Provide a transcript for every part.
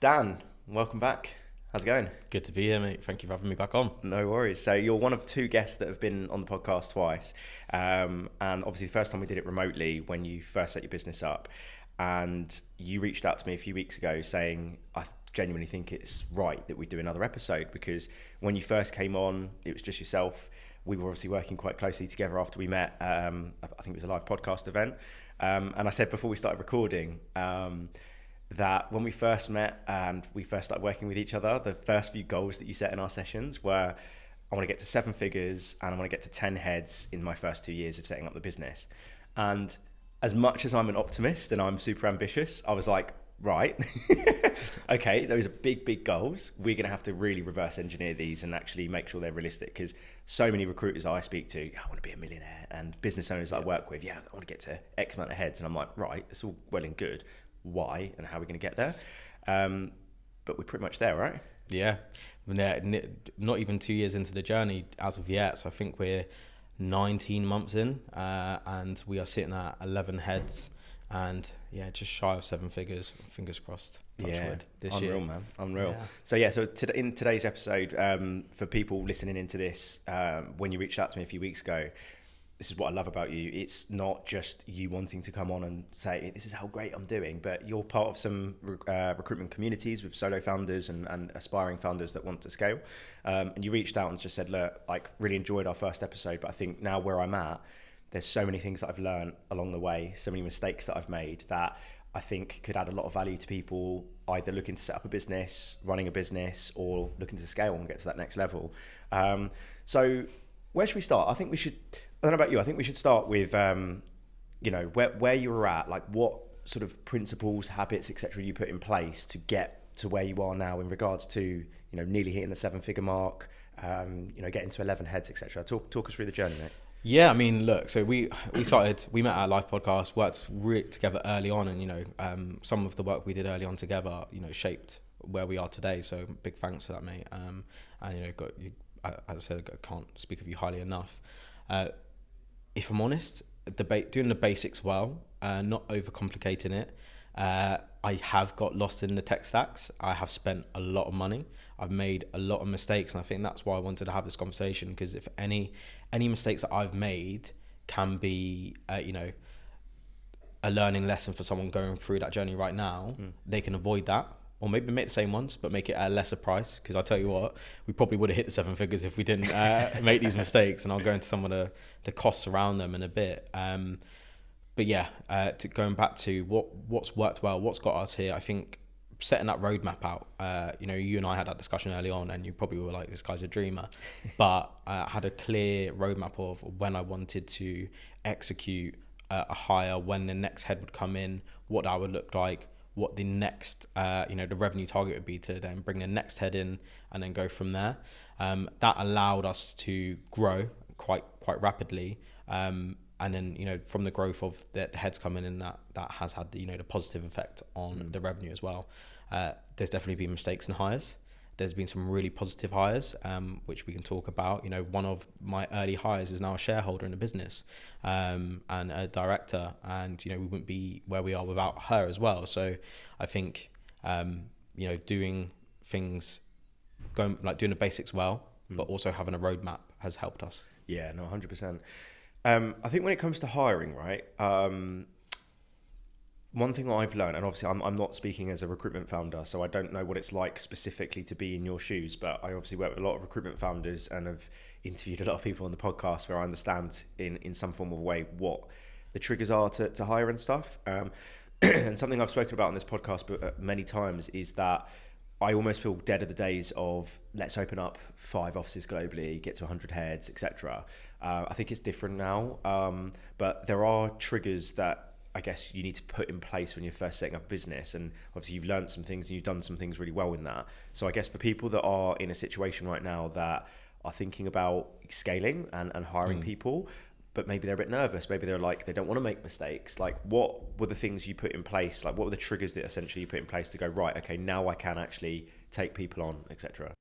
Dan, welcome back. How's it going? Good to be here, mate. Thank you for having me back on. No worries. So you're one of two guests that have been on the podcast twice. And obviously the first time we did it remotely when you first set your business up. And you reached out to me a few weeks ago saying, I genuinely think it's right that we do another episode, because when you first came on, it was just yourself. We were obviously working quite closely together after we met. I think it was a live podcast event. And I said before we started recording, that when we first met and we first started working with each other, the first few goals that you set in our sessions were, I want to get to 7 figures and I want to get to 10 heads in my first 2 years of setting up the business. And as much as I'm an optimist and I'm super ambitious, I was like, right, okay, those are big, big goals. We're going to have to really reverse engineer these and actually make sure they're realistic, because so many recruiters I speak to, I want to be a millionaire, and business owners that I work with, I want to get to X amount of heads. And I'm like, right, it's all well and good. Why and how we're going to get there, but we're pretty much there, right? Yeah, not even 2 years into the journey as of yet. So I think we're 19 months in, and we are sitting at 11 heads, and just shy of 7 figures. Fingers crossed. Touch wood this unreal, year. Man, unreal. Yeah. So in today's episode, for people listening into this, when you reached out to me a few weeks ago, this is what I love about you. It's not just you wanting to come on and say, this is how great I'm doing, but you're part of some recruitment communities with solo founders and aspiring founders that want to scale. And you reached out and just said, look, like, really enjoyed our first episode, but I think now where I'm at, there's so many things that I've learned along the way, so many mistakes that I've made that I think could add a lot of value to people either looking to set up a business, running a business, or looking to scale and get to that next level. So where should we start? I think we should... I don't know about you. I think we should start with, where you were at, like what sort of principles, habits, etc. you put in place to get to where you are now in regards to, nearly hitting the 7-figure mark, getting to 11 heads, etc. Talk us through the journey, mate. Yeah, I mean, look, so we met our live podcast, worked together early on, and some of the work we did early on together, shaped where we are today. So big thanks for that, mate. As I said, I can't speak of you highly enough. If I'm honest, doing the basics well, not overcomplicating it. I have got lost in the tech stacks. I have spent a lot of money. I've made a lot of mistakes, and I think that's why I wanted to have this conversation, because if any mistakes that I've made can be, a learning lesson for someone going through that journey right now, they can avoid that. Or maybe make the same ones, but make it at a lesser price. Because I tell you what, we probably would have hit the 7 figures if we didn't make these mistakes. And I'll go into some of the costs around them in a bit. Going back to what's worked well, what's got us here, I think setting that roadmap out. You and I had that discussion early on, and you probably were like, this guy's a dreamer. But I had a clear roadmap of when I wanted to execute a hire, when the next head would come in, what that would look like, what the next, the revenue target would be to then bring the next head in and then go from there. That allowed us to grow quite rapidly. And then, from the growth of the heads coming in, that has had the positive effect on the revenue as well. There's definitely been mistakes in hires. There's been some really positive hires, which we can talk about. One of my early hires is now a shareholder in the business, and a director, and we wouldn't be where we are without her as well. So I think doing things, doing the basics well, but also having a roadmap has helped us. Yeah, no, 100%. I think when it comes to hiring, right, one thing I've learned, and obviously I'm not speaking as a recruitment founder, so I don't know what it's like specifically to be in your shoes, but I obviously work with a lot of recruitment founders and have interviewed a lot of people on the podcast where I understand in some form of way what the triggers are to hire and stuff. And something I've spoken about on this podcast many times is that I almost feel dead of the days of let's open up 5 offices globally, get to 100 heads, etc. I think it's different now, but there are triggers that I guess you need to put in place when you're first setting up a business. And obviously you've learned some things and you've done some things really well in that. So I guess for people that are in a situation right now that are thinking about scaling and hiring people, but maybe they're a bit nervous, maybe they're like, they don't want to make mistakes. Like, what were the things you put in place? Like, what were the triggers that essentially you put in place to go, right, okay, now I can actually take people on, etc.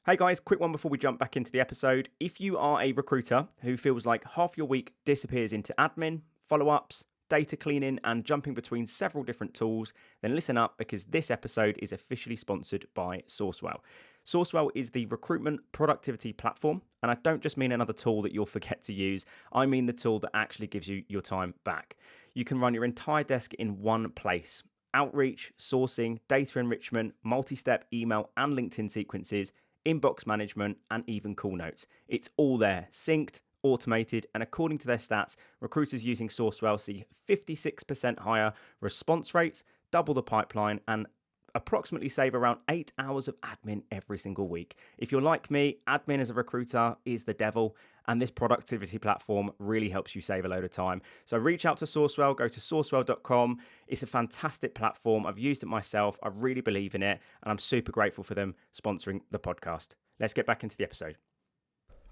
Hey guys, quick one before we jump back into the episode. If you are a recruiter who feels like half your week disappears into admin, follow-ups, data cleaning, and jumping between several different tools, then listen up, because this episode is officially sponsored by Sourcewell. Sourcewell is the recruitment productivity platform, and I don't just mean another tool that you'll forget to use. I mean the tool that actually gives you your time back. You can run your entire desk in one place. Outreach, sourcing, data enrichment, multi-step email and LinkedIn sequences, inbox management, and even call notes. It's all there, synced, automated, and according to their stats, recruiters using Sourcewell see 56% higher response rates, double the pipeline, and approximately save around 8 hours of admin every single week. If you're like me, admin as a recruiter is the devil, and this productivity platform really helps you save a load of time. So reach out to Sourcewell, go to sourcewell.com. It's a fantastic platform. I've used it myself. I really believe in it, and I'm super grateful for them sponsoring the podcast. Let's get back into the episode.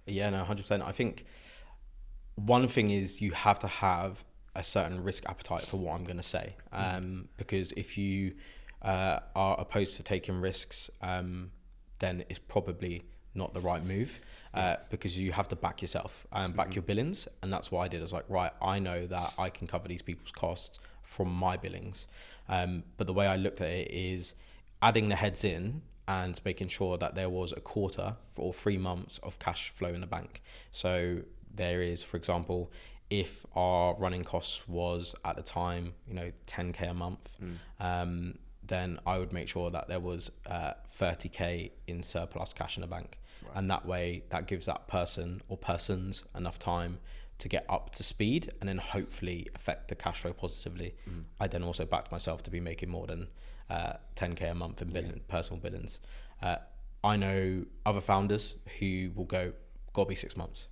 Yeah, no, 100%. I think one thing is you have to have a certain risk appetite for what I'm going to say. Because if you are opposed to taking risks, then it's probably not the right move, because you have to back yourself and back your billings. And that's what I did. I was like, right, I know that I can cover these people's costs from my billings. But the way I looked at it is adding the heads in and making sure that there was a quarter or 3 months of cash flow in the bank. So there is, for example, if our running costs was at the time, 10K a month, then I would make sure that there was 30K in surplus cash in the bank. Right. And that way, that gives that person or persons enough time to get up to speed and then hopefully affect the cash flow positively. I then also backed myself to be making more than 10K a month in personal billings. I know other founders who will go, gotta be 6 months.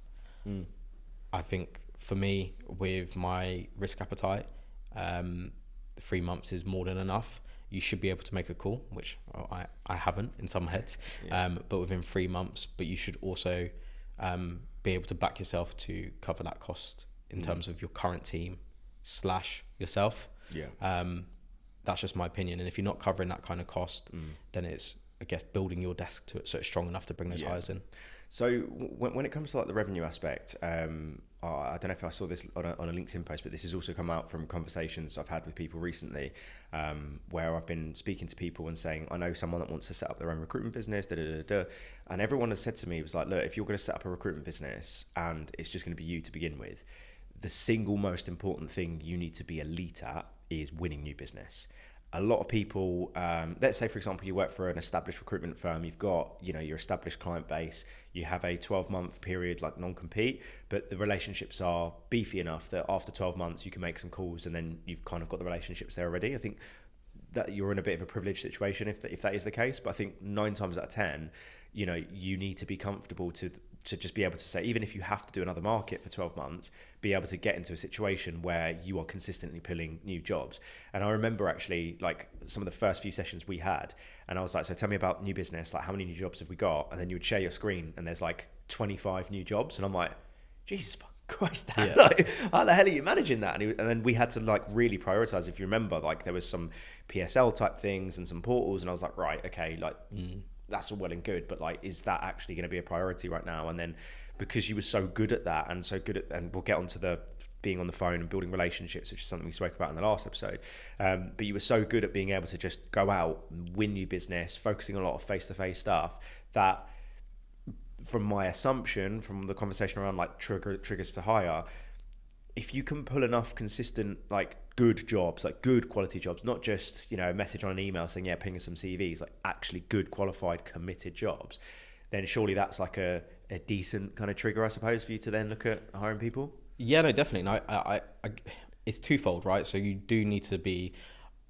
I think for me, with my risk appetite, 3 months is more than enough. You should be able to make a call, which I haven't in some heads, but within 3 months. But you should also be able to back yourself to cover that cost in terms of your current team / yourself. That's just my opinion. And if you're not covering that kind of cost, then it's, I guess, building your desk to it so it's strong enough to bring those hires in. So when it comes to like the revenue aspect, I don't know if I saw this on a LinkedIn post, but this has also come out from conversations I've had with people recently, where I've been speaking to people and saying, I know someone that wants to set up their own recruitment business, and everyone has said to me, it was like, look, if you're going to set up a recruitment business and it's just going to be you to begin with, the single most important thing you need to be elite at is winning new business. A lot of people, let's say, for example, you work for an established recruitment firm, you've got, your established client base, you have a 12-month period like non-compete, but the relationships are beefy enough that after 12 months you can make some calls and then you've kind of got the relationships there already. I think that you're in a bit of a privileged situation if that is the case, but I think 9 times out of 10, you need to be comfortable to just be able to say, even if you have to do another market for 12 months, be able to get into a situation where you are consistently pulling new jobs. And I remember actually like some of the first few sessions we had, and I was like, so tell me about new business, like how many new jobs have we got? And then you would share your screen and there's like 25 new jobs. And I'm like, Jesus Christ, like, how the hell are you managing that? And then we had to like really prioritize. If you remember, like there was some PSL type things and some portals, and I was like, right, okay, like that's all well and good, but like, is that actually going to be a priority right now? And then because you were so good at that and we'll get onto the being on the phone and building relationships, which is something we spoke about in the last episode. But you were so good at being able to just go out and win new business, focusing on a lot of face-to-face stuff, that from my assumption, from the conversation around like triggers for hire, if you can pull enough consistent, like good jobs, like good quality jobs, not just, a message on an email saying, yeah, ping us some CVs, like actually good, qualified, committed jobs, then surely that's like a decent kind of trigger, I suppose, for you to then look at hiring people. Yeah, no, definitely. No, I it's twofold, right? So you do need to be,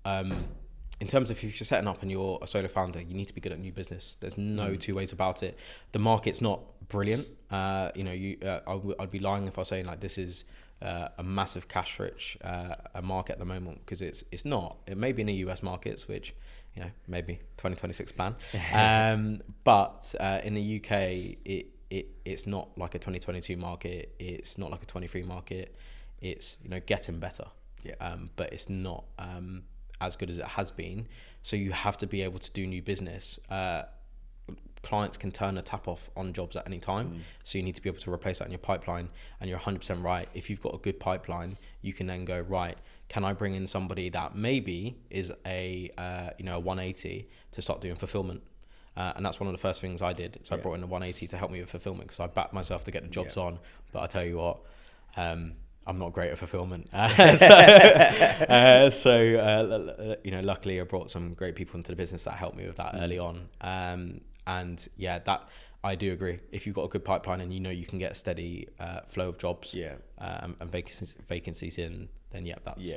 in terms of if you're setting up and you're a solo founder, you need to be good at new business. There's no two ways about it. The market's not brilliant. I'd be lying if I was saying like this is a massive cash rich a market at the moment, because it's not. It may be in the US markets, which maybe 2026 plan, but in the UK it's not like a 2022 market. It's not like a 23 market. It's getting better, but it's not as good as it has been. So you have to be able to do new business. clients can turn a tap off on jobs at any time. So you need to be able to replace that in your pipeline. And you're 100% right. If you've got a good pipeline, you can then go, right, can I bring in somebody that maybe is a 180 to start doing fulfillment? And that's one of the first things I did. So I brought in a 180 to help me with fulfillment, because I backed myself to get the jobs on. But I tell you what, I'm not great at fulfillment. Luckily I brought some great people into the business that helped me with that early on. And yeah, that I do agree. If you've got a good pipeline and you can get a steady flow of jobs and vacancies in, then that's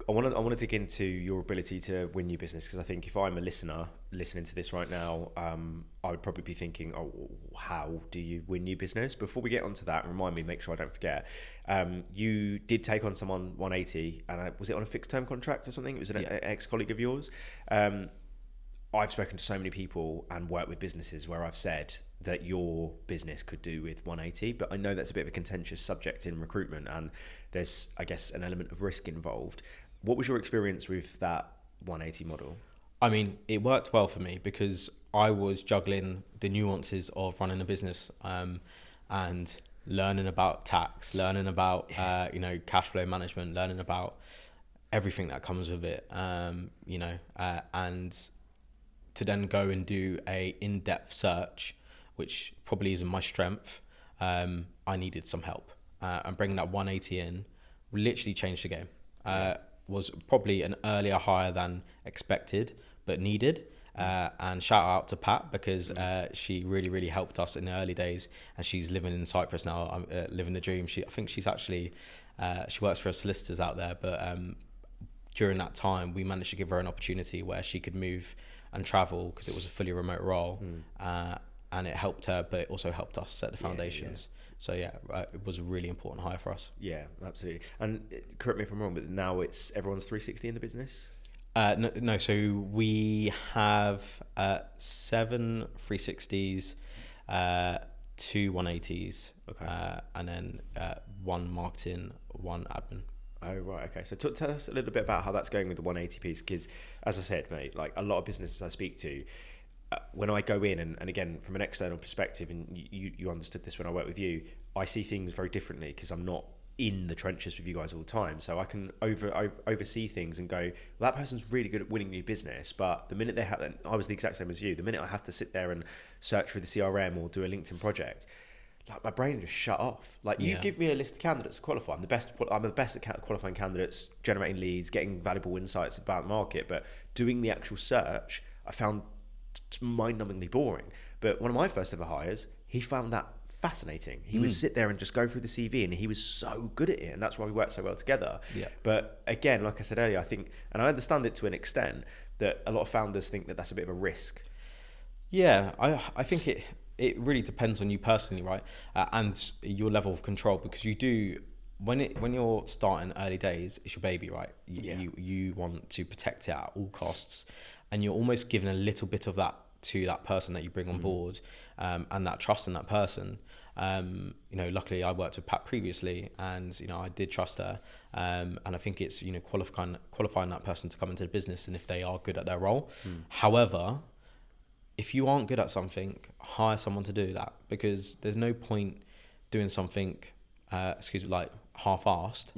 I want to dig into your ability to win new business, because I think if I'm a listener listening to this right now, I would probably be thinking, how do you win new business? Before we get onto that, remind me, make sure I don't forget. You did take on someone 180, and was it on a fixed term contract or something? It was an ex-colleague of yours. I've spoken to so many people and worked with businesses where I've said that your business could do with 180, but I know that's a bit of a contentious subject in recruitment, and there's, I guess, an element of risk involved. What was your experience with that 180 model? I mean, it worked well for me because I was juggling the nuances of running a business, and learning about tax, learning about cash flow management, learning about everything that comes with it, and to then go and do a in-depth search, which probably isn't my strength. I needed some help, and bringing that 180 in literally changed the game. Was probably an earlier hire than expected, but needed. And shout out to Pat, because she really, really helped us in the early days, and she's living in Cyprus now. I'm living the dream. I think she's actually, she works for solicitors out there, but during that time, we managed to give her an opportunity where she could move and travel, because it was a fully remote role, and it helped her, but it also helped us set the foundations. So it was a really important hire for us. Yeah, absolutely. And correct me if I'm wrong, but now everyone's 360 in the business? No. So we have 7 360s, 2 180s, and then 1 marketing, 1 admin. Oh, right. Okay. So tell us a little bit about how that's going with the 180 piece, because as I said, mate, like a lot of businesses I speak to, when I go in, and again, from an external perspective, and you understood this when I worked with you, I see things very differently because I'm not in the trenches with you guys all the time. So I can oversee things and go, well, that person's really good at winning new business, but the minute they have, I was the exact same as you, the minute I have to sit there and search through the CRM or do a LinkedIn project, like my brain just shut off. Like you give me a list of candidates to qualify. I'm the best at qualifying candidates, generating leads, getting valuable insights about the market, but doing the actual search, I found mind-numbingly boring. But one of my first ever hires, he found that fascinating. He would sit there and just go through the CV, and he was so good at it, and that's why we worked so well together. But again, like I said earlier, I think, and I understand it to an extent, that a lot of founders think that that's a bit of a risk. I think it really depends on you personally, right? And your level of control, because you do, when you're starting early days, it's your baby, right? You want to protect it at all costs, and you're almost giving a little bit of that to that person that you bring on board, and that trust in that person. Luckily I worked with Pat previously, and I did trust her, and I think it's qualifying that person to come into the business, and if they are good at their role. However, if you aren't good at something, hire someone to do that, because there's no point doing something half-assed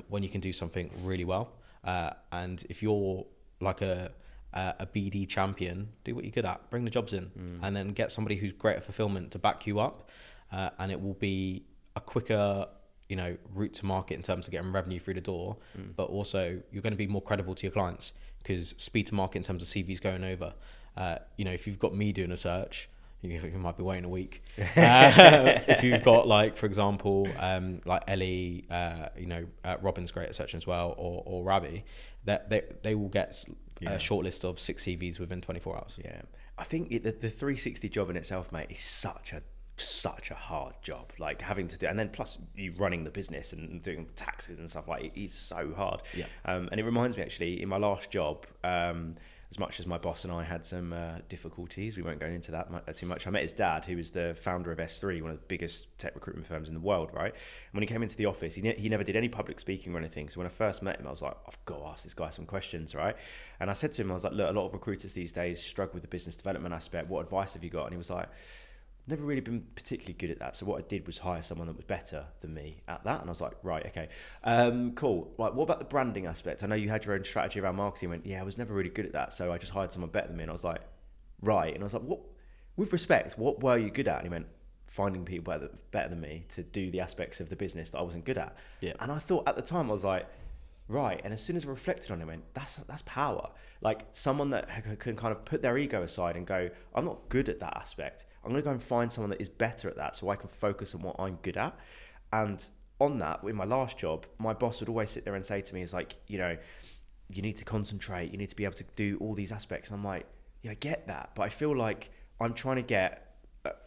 when you can do something really well. And if you're like a BD champion, do what you're good at, bring the jobs in, and then get somebody who's great at fulfillment to back you up, and it will be a quicker route to market in terms of getting revenue through the door, but also you're going to be more credible to your clients, because speed to market in terms of CVs going over. If you've got me doing a search, you might be waiting a week. If you've got, like, for example, like Ellie, Robin's great at searching as well, or Ravi, that they will get a short list of 6 CVs within 24 hours. Yeah, I think the 360 job in itself, mate, is such a hard job. Like having to do, and then plus you running the business and doing taxes and stuff, like it is so hard. And it reminds me, actually, in my last job, there's as much as my boss and I had some difficulties, we won't go into that too much. I met his dad, who was the founder of S3, one of the biggest tech recruitment firms in the world, right? And when he came into the office, he never did any public speaking or anything. So when I first met him, I was like, I've got to ask this guy some questions, right? And I said to him, I was like, look, a lot of recruiters these days struggle with the business development aspect. What advice have you got? And he was like, never really been particularly good at that. So what I did was hire someone that was better than me at that. And I was like, right, okay, cool. Like, what about the branding aspect? I know you had your own strategy around marketing. I went, yeah, I was never really good at that. So I just hired someone better than me. And I was like, right. And I was like, what, with respect, what were you good at? And he went, finding people better than me to do the aspects of the business that I wasn't good at. Yeah. And I thought at the time, I was like, right. And as soon as I reflected on it, I went, that's power. Like, someone that can kind of put their ego aside and go, I'm not good at that aspect. I'm going to go and find someone that is better at that so I can focus on what I'm good at. And on that, in my last job, my boss would always sit there and say to me, it's like, you know, you need to concentrate, you need to be able to do all these aspects. And I'm like, yeah, I get that. But I feel like I'm trying to get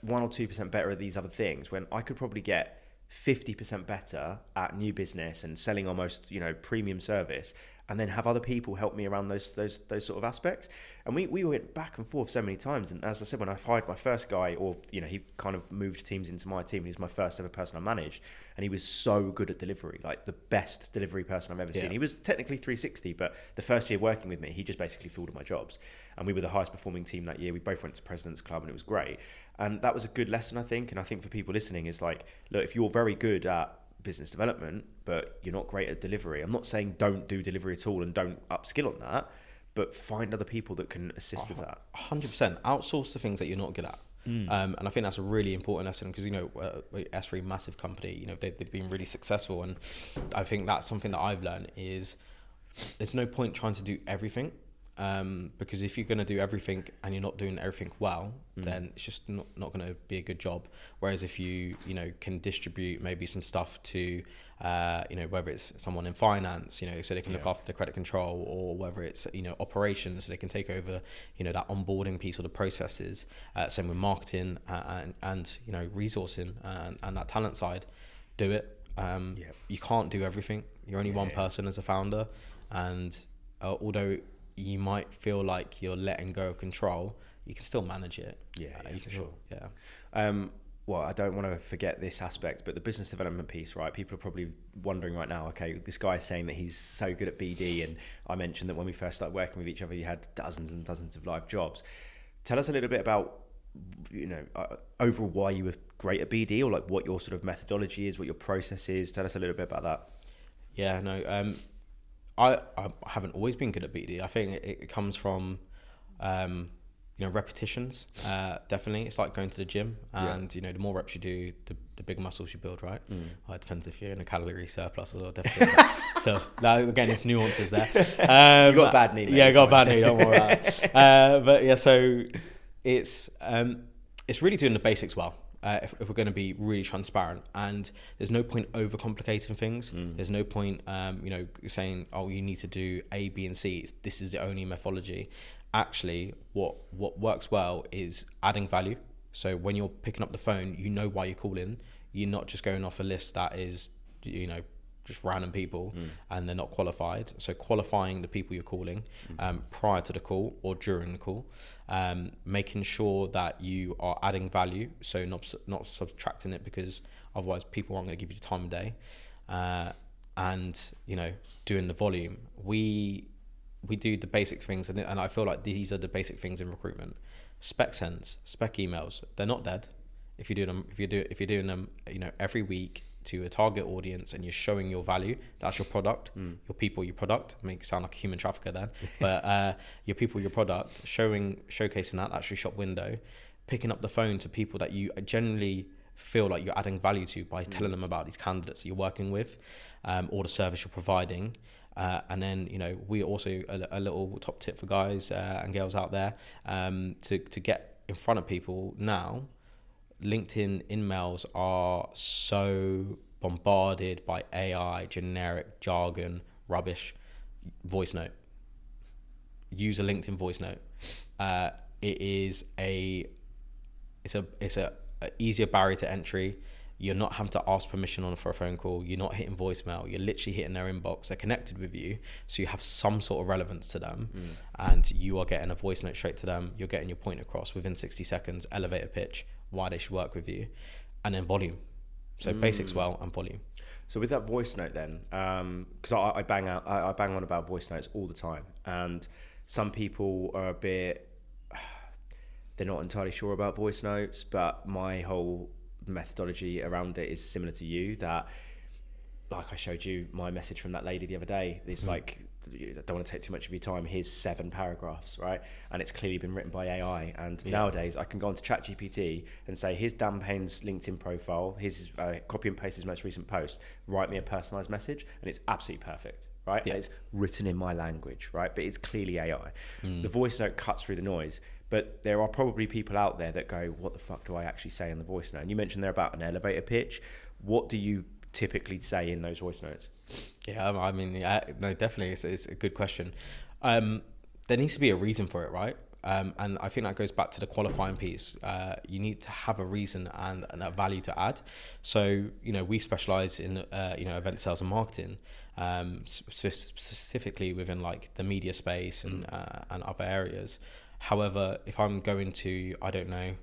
1 or 2% better at these other things when I could probably get 50% better at new business and selling almost, you know, premium service, and then have other people help me around those sort of aspects. And we went back and forth so many times. And as I said, when I hired my first guy, or, you know, he kind of moved teams into my team, he was my first ever person I managed, and he was so good at delivery, like the best delivery person I've ever seen. He was technically 360, but the first year working with me, he just basically filled all my jobs. And we were the highest performing team that year. We both went to President's Club, and it was great. And that was a good lesson, I think. And I think for people listening, is like, look, if you're very good at business development, but you're not great at delivery, I'm not saying don't do delivery at all and don't upskill on that, but find other people that can assist with that. 100%. Outsource the things that you're not good at. And I think that's a really important lesson, because, you know, S3, massive company, you know, they've been really successful. And I think that's something that I've learned is there's no point trying to do everything. Because if you're going to do everything and you're not doing everything well, then it's just not going to be a good job. Whereas if you know, can distribute maybe some stuff to, you know, whether it's someone in finance, you know, so they can look after the credit control, or whether it's, you know, operations, so they can take over, you know, that onboarding piece or the processes, same with marketing and you know, resourcing and that talent side, do it. You can't do everything. You're only one person as a founder. And although you might feel like you're letting go of control, you can still manage it. You can sure. Still, well, I don't want to forget this aspect, but the business development piece, right? People are probably wondering right now, okay, this guy's saying that he's so good at BD, and I mentioned that when we first started working with each other, you had dozens and dozens of live jobs. Tell us a little bit about, you know, overall why you were great at BD, or like what your sort of methodology is, what your process is. Tell us a little bit about that. Yeah, no, I haven't always been good at BD. I think it comes from, you know, repetitions. Definitely, it's like going to the gym, and you know, the more reps you do, the bigger muscles you build, right? Well, it depends if you're in a calorie surplus as well, definitely. So now again, it's nuances there. You got a bad knee, mate. Yeah, I got a bad knee. Don't worry about it. But yeah, so it's really doing the basics well. If we're going to be really transparent, and there's no point overcomplicating things. There's no point, you know, saying, oh, you need to do A, B, and C. This is the only methodology. Actually, what works well is adding value. So when you're picking up the phone, you know why you're calling. You're not just going off a list that is, you know, just random people and they're not qualified. So qualifying the people you're calling prior to the call or during the call, making sure that you are adding value, so not subtracting it, because otherwise people aren't going to give you the time of day, and you know, doing the volume. We do the basic things, and I feel like these are the basic things in recruitment. Spec sends, spec emails, they're not dead. If you're doing them, you know, every week to a target audience, and you're showing your value, that's your product, your people, your product. Make it sound like a human trafficker then, but your people, your product, showcasing that's your shop window. Picking up the phone to people that you generally feel like you're adding value to by telling them about these candidates that you're working with, or the service you're providing. And then, you know, we also a little top tip for guys and girls out there, to get in front of people now. LinkedIn emails are so bombarded by AI, generic jargon, rubbish. Voice note. Use a LinkedIn voice note. It's a easier barrier to entry. You're not having to ask permission for a phone call. You're not hitting voicemail. You're literally hitting their inbox. They're connected with you, so you have some sort of relevance to them, and you are getting a voice note straight to them. You're getting your point across within 60 seconds. Elevator pitch why they should work with you, and then volume. So basics well and volume. So with that voice note, then, because I bang on about voice notes all the time, and some people are a bit, they're not entirely sure about voice notes, but my whole methodology around it is similar to you, that like I showed you my message from that lady the other day. It's like, I don't want to take too much of your time. Here's 7 paragraphs, right? And it's clearly been written by AI. And nowadays I can go onto ChatGPT and say, here's Dan Payne's LinkedIn profile. Here's his, copy and paste his most recent post. Write me a personalized message. And it's absolutely perfect, right? Yeah. And it's written in my language, right? But it's clearly AI. The voice note cuts through the noise. But there are probably people out there that go, what the fuck do I actually say in the voice note? And you mentioned there about an elevator pitch. What do you typically say in those voice notes? Yeah, I mean, no, definitely, it's a good question. There needs to be a reason for it, right? And I think that goes back to the qualifying piece. You need to have a reason and a value to add. So, we specialize in, event sales and marketing, specifically within like the media space and other areas. However, if I'm going to, I don't know,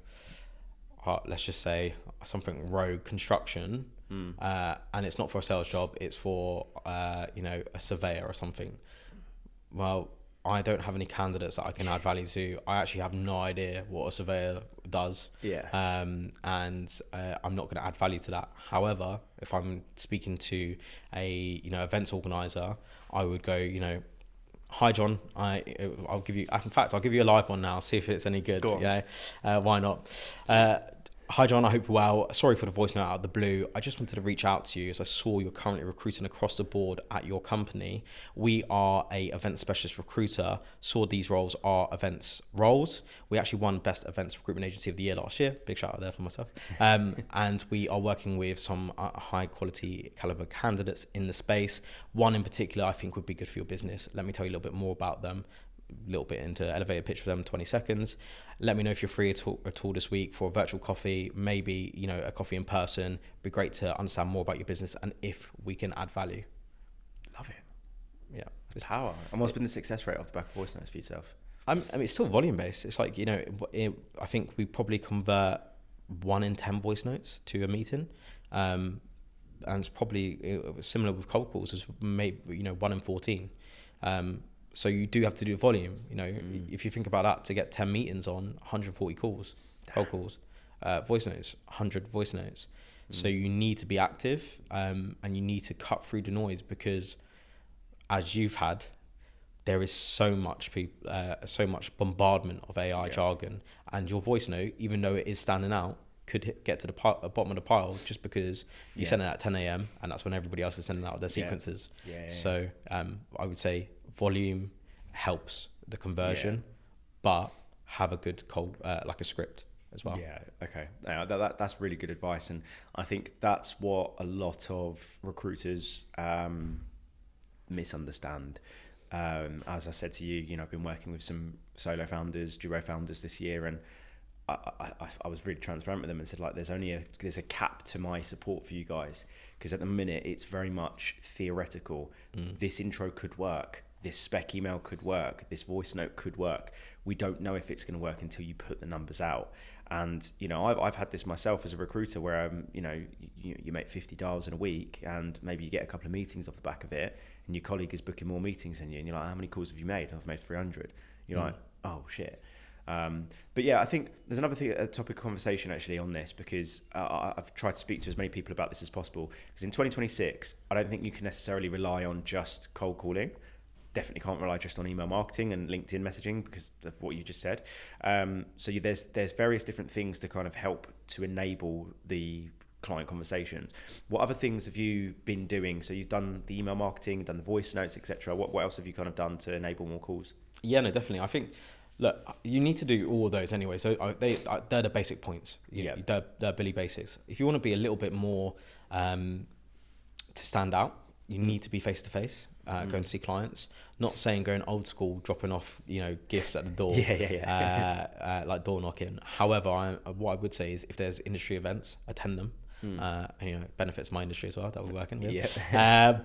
let's just say something rogue construction, and it's not for a sales job, it's for, a surveyor or something. Well, I don't have any candidates that I can add value to. I actually have no idea what a surveyor does. Yeah. And I'm not going to add value to that. However, if I'm speaking to a, events organizer, I would go, hi John, I'll give you, in fact, I'll give you a live one now, see if it's any good. Yeah, why not? Hi John, I hope you're well. Sorry for the voice note out of the blue. I just wanted to reach out to you as I saw you're currently recruiting across the board at your company. We are a event specialist recruiter. Saw these roles are events roles. We actually won Best Events Recruitment Agency of the Year last year. Big shout out there for myself. And we are working with some high quality caliber candidates in the space. One in particular I think would be good for your business. Let me tell you a little bit more about them. A little bit into elevator pitch for them, 20 seconds. Let me know if you're free at all this week for a virtual coffee, maybe, a coffee in person. It'd be great to understand more about your business and if we can add value. Love it. Yeah. It's power. And what's been the success rate off the back of voice notes for yourself? I mean, it's still volume based. It's like, I think we probably convert 1 in 10 voice notes to a meeting. And it's probably similar with cold calls as maybe, 1 in 14. So you do have to do volume. If you think about that, to get 10 meetings on 140 calls, cold calls, voice notes, 100 voice notes. So you need to be active, and you need to cut through the noise, because as you've had, there is so much bombardment of AI jargon, and your voice note, even though it is standing out, could get to the bottom of the pile just because you send it at 10 a.m. and that's when everybody else is sending out their sequences. So I would say volume helps the conversion, but have a good cold, like a script as well. Yeah. Okay. That's really good advice. And I think that's what a lot of recruiters misunderstand. As I said to you, I've been working with some solo founders, duo founders this year, and I was really transparent with them and said, like, there's a cap to my support for you guys, because at the minute it's very much theoretical. This intro could work, this spec email could work, this voice note could work. We don't know if it's going to work until you put the numbers out. And I've had this myself as a recruiter, where you make 50 dials in a week, and maybe you get a couple of meetings off the back of it, and your colleague is booking more meetings than you, and you're like, how many calls have you made? I've made 300. You're like, oh shit. But yeah, I think there's another thing, a topic of conversation actually on this, because I've tried to speak to as many people about this as possible, because in 2026, I don't think you can necessarily rely on just cold calling. Definitely can't rely just on email marketing and LinkedIn messaging because of what you just said. There's various different things to kind of help to enable the client conversations. What other things have you been doing? So you've done the email marketing, done the voice notes, etc. What else have you kind of done to enable more calls? Yeah, no, definitely. I think, look, you need to do all of those anyway. So they're the basic points. They're Billy basics. If you want to be a little bit more to stand out, you need to be face to face, go and see clients. Not saying going old school, dropping off, gifts at the door, like door knocking. However, what I would say is, if there's industry events, attend them. And, it benefits my industry as well that we're working with. Yeah.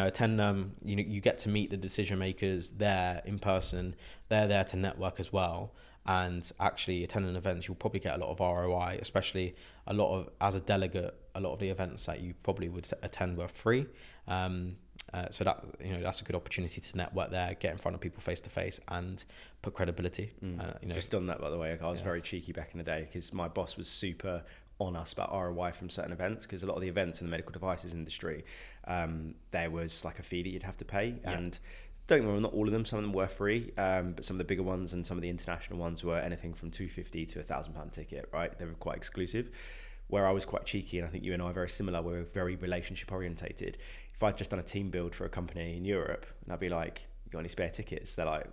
Attend you get to meet the decision makers there in person. They're there to network as well. And actually attending events, you'll probably get a lot of ROI, especially as a delegate, a lot of the events that you probably would attend were free. So that, that's a good opportunity to network there, get in front of people face to face and put credibility. Just done that, by the way. I was very cheeky back in the day because my boss was super on us about ROI from certain events, because a lot of the events in the medical devices industry, there was like a fee that you'd have to pay. Yeah. And don't get me wrong, not all of them, some of them were free, but some of the bigger ones and some of the international ones were anything from $250 to £1,000 ticket, right? They were quite exclusive. Where I was quite cheeky, and I think you and I are very similar, we're very relationship orientated. If I'd just done a team build for a company in Europe, and I'd be like, you got any spare tickets? They're like,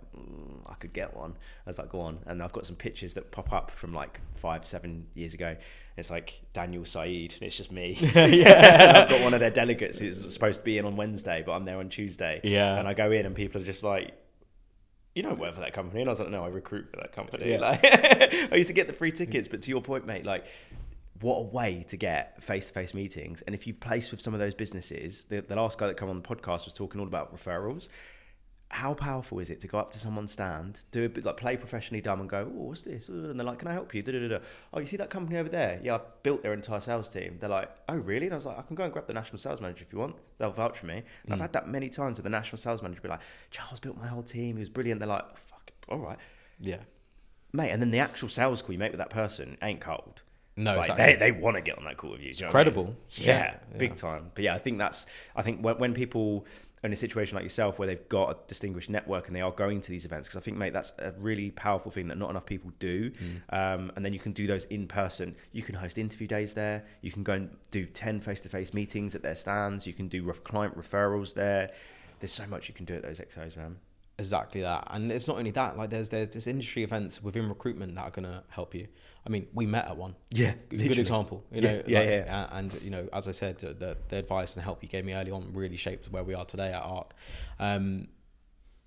I could get one. I was like, go on. And I've got some pictures that pop up from like 5-7 years ago. It's like Daniel Saeed, and it's just me. I've got one of their delegates who's supposed to be in on Wednesday, but I'm there on Tuesday. Yeah. And I go in and people are just like, you don't work for that company. And I was like, no, I recruit for that company. Yeah. Like, I used to get the free tickets, but to your point, mate, like, what a way to get face-to-face meetings. And if you've placed with some of those businesses, the last guy that came on the podcast was talking all about referrals. How powerful is it to go up to someone's stand, do a bit like play professionally dumb and go, oh, what's this? And they're like, can I help you? Da-da-da-da. Oh, you see that company over there? Yeah, I built their entire sales team. They're like, oh, really? And I was like, I can go and grab the national sales manager if you want. They'll vouch for me. And I've had that many times with the national sales manager be like, Charles built my whole team. He was brilliant. They're like, oh, fuck it. All right. Yeah. Mate, and then the actual sales call you make with that person ain't cold. No, like, exactly. They want to get on that call with you. It's credible. Yeah, big time. But yeah, I think when people are in a situation like yourself where they've got a distinguished network and they are going to these events, because I think, mate, that's a really powerful thing that not enough people do. And then you can do those in person. You can host interview days there. You can go and do 10 face-to-face meetings at their stands. You can do client referrals there. There's so much you can do at those XOs, man. Exactly that. And it's not only that, like there's industry events within recruitment that are going to help you. I mean, we met at one. Yeah. Good example. Yeah. And, as I said, the advice and help you gave me early on really shaped where we are today at ARC.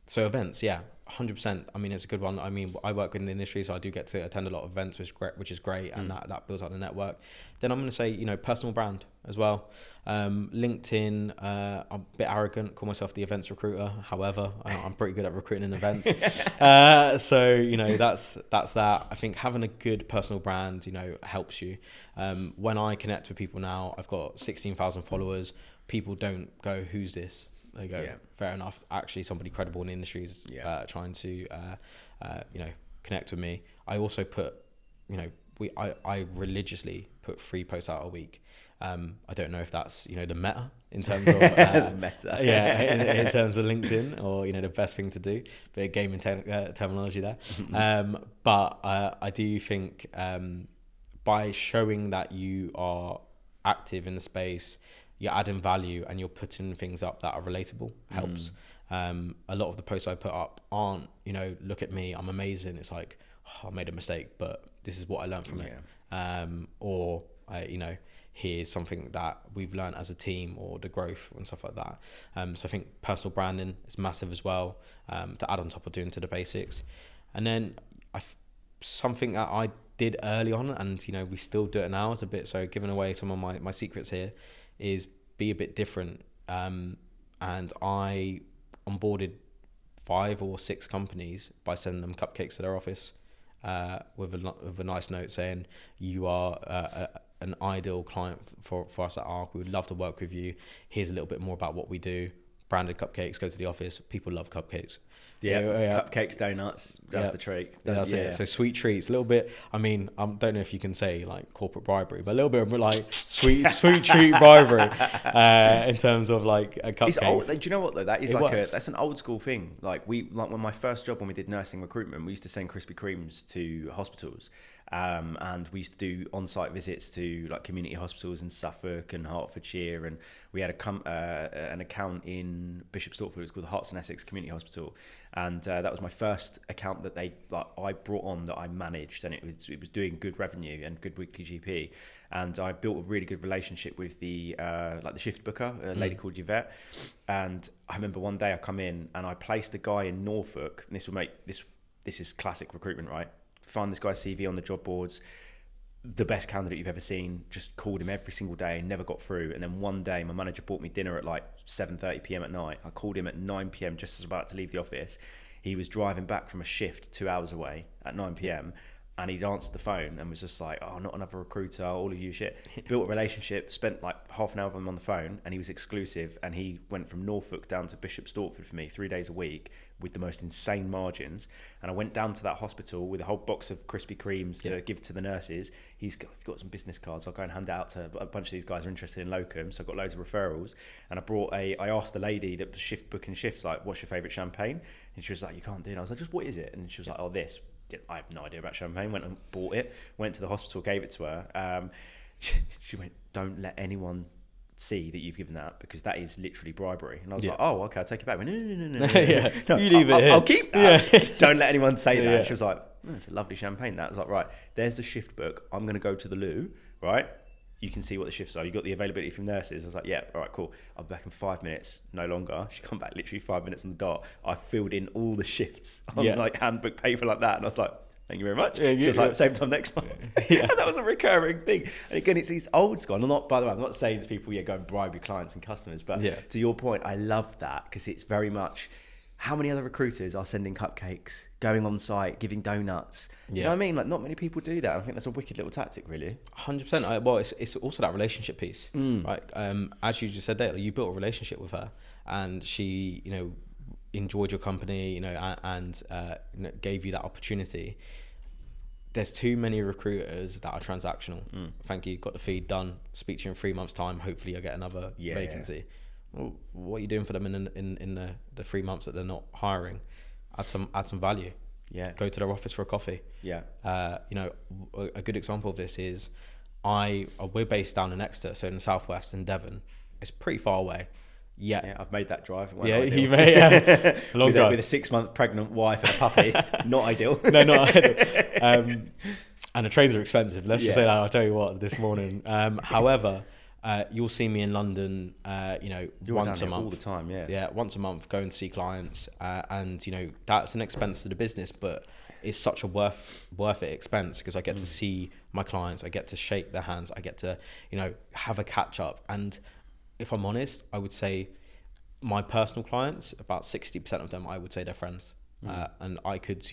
So events, 100%. I mean, it's a good one. I mean, I work in the industry, so I do get to attend a lot of events, which is great, and that builds out the network. Then I'm going to say, personal brand as well. LinkedIn, I'm a bit arrogant, call myself the events recruiter. However, I'm pretty good at recruiting in events. So, that's that. I think having a good personal brand, helps you. When I connect with people now, I've got 16,000 followers. People don't go, who's this? They go, fair enough. Actually, somebody credible in the industry is trying to, connect with me. I also put, I religiously put 3 posts out a week. I don't know if that's, the meta in terms of the meta. in terms of LinkedIn or, the best thing to do. Bit of gaming terminology there. But I do think by showing that you are active in the space, you're adding value and you're putting things up that are relatable helps. A lot of the posts I put up aren't, look at me, I'm amazing. It's like, I made a mistake, but this is what I learned from it. Or, here's something that we've learned as a team, or the growth and stuff like that. So I think personal branding is massive as well, to add on top of doing to the basics. And then something that I did early on, and, we still do it now, is a bit, so giving away some of my secrets here, is be a bit different. And I onboarded 5 or 6 companies by sending them cupcakes to their office with a nice note saying, you are an ideal client for us at ARC. We would love to work with you. Here's a little bit more about what we do. Branded cupcakes, go to the office. People love cupcakes. Cupcakes, donuts, that's the treat. That's it. So sweet treats, a little bit. I mean, I don't know if you can say like corporate bribery, but a little bit of like sweet treat bribery in terms of like a cupcake. It's old. Do you know what though? That is that's an old school thing. Like when my first job when we did nursing recruitment, we used to send Krispy Kremes to hospitals. And we used to do on-site visits to like community hospitals in Suffolk and Hertfordshire, and we had an account in Bishop Stortford. It was called the Herts and Essex Community Hospital, and that was my first account that I brought on, that I managed, and it was doing good revenue and good weekly GP, and I built a really good relationship with the shift booker, a lady called Yvette, and I remember one day I come in and I placed a guy in Norfolk, and this is classic recruitment, right? Find this guy's CV on the job boards, the best candidate you've ever seen, just called him every single day, never got through. And then one day my manager bought me dinner at like 7:30 p.m. at night. I called him at 9 p.m. just as I was about to leave the office. He was driving back from a shift 2 hours away at 9 p.m. and he'd answered the phone and was just like, oh, not another recruiter, all of you shit. Built a relationship, spent like half an hour with him on the phone, and he was exclusive, and he went from Norfolk down to Bishop Stortford for me 3 days a week with the most insane margins. And I went down to that hospital with a whole box of Krispy Kremes to give to the nurses. He's got some business cards. I'll go and hand it out to a bunch of these guys who are interested in locum. So I've got loads of referrals. And I asked the lady that was booking shifts, like, what's your favourite champagne? And she was like, you can't do it. I was like, just what is it? And she was like, oh, this. I have no idea about champagne. Went and bought it, went to the hospital, gave it to her. She went, don't let anyone see that you've given that, because that is literally bribery. And I was like, oh, okay, I'll take it back. I went, no. No, you leave it. I'll keep that. Yeah. Don't let anyone say that. She was like, it's a lovely champagne. That I was like, right, there's the shift book. I'm going to go to the loo, right? You can see what the shifts are. You got the availability from nurses. I was like, yeah, all right, cool. I'll be back in 5 minutes. No longer. She come back literally 5 minutes on the dot. I filled in all the shifts on like handbook paper like that. And I was like, thank you very much. She was like, same time next time. And that was a recurring thing. And again, it's these old school. And by the way, I'm not saying to people, go and bribe your clients and customers. But to your point, I love that, because it's very much, how many other recruiters are sending cupcakes, going on site, giving donuts? Do you know what I mean? Like, not many people do that. I think that's a wicked little tactic, really. 100%. Well, it's also that relationship piece, right? As you just said there, you built a relationship with her, and she, enjoyed your company, and gave you that opportunity. There's too many recruiters that are transactional. Thank you, got the feed done. Speak to you in 3 months' time. Hopefully, I get another vacancy. Well, what are you doing for them in the 3 months that they're not hiring? Add some value. Yeah. Go to their office for a coffee. Yeah. A good example of this is we're based down in Exeter, so in the southwest in Devon. It's pretty far away. Yeah, I've made that drive. You may. Yeah. Long drive with a 6 month pregnant wife and a puppy. Not ideal. No, not ideal. And the trains are expensive. Let's just say that. I'll tell you what. This morning, however. You'll see me in London, You're once a month. All the time, yeah. Yeah, once a month, go and see clients. And, that's an expense to the business, but it's such a worth it expense, because I get to see my clients. I get to shake their hands. I get to, have a catch up. And if I'm honest, I would say my personal clients, about 60% of them, I would say they're friends. And I could,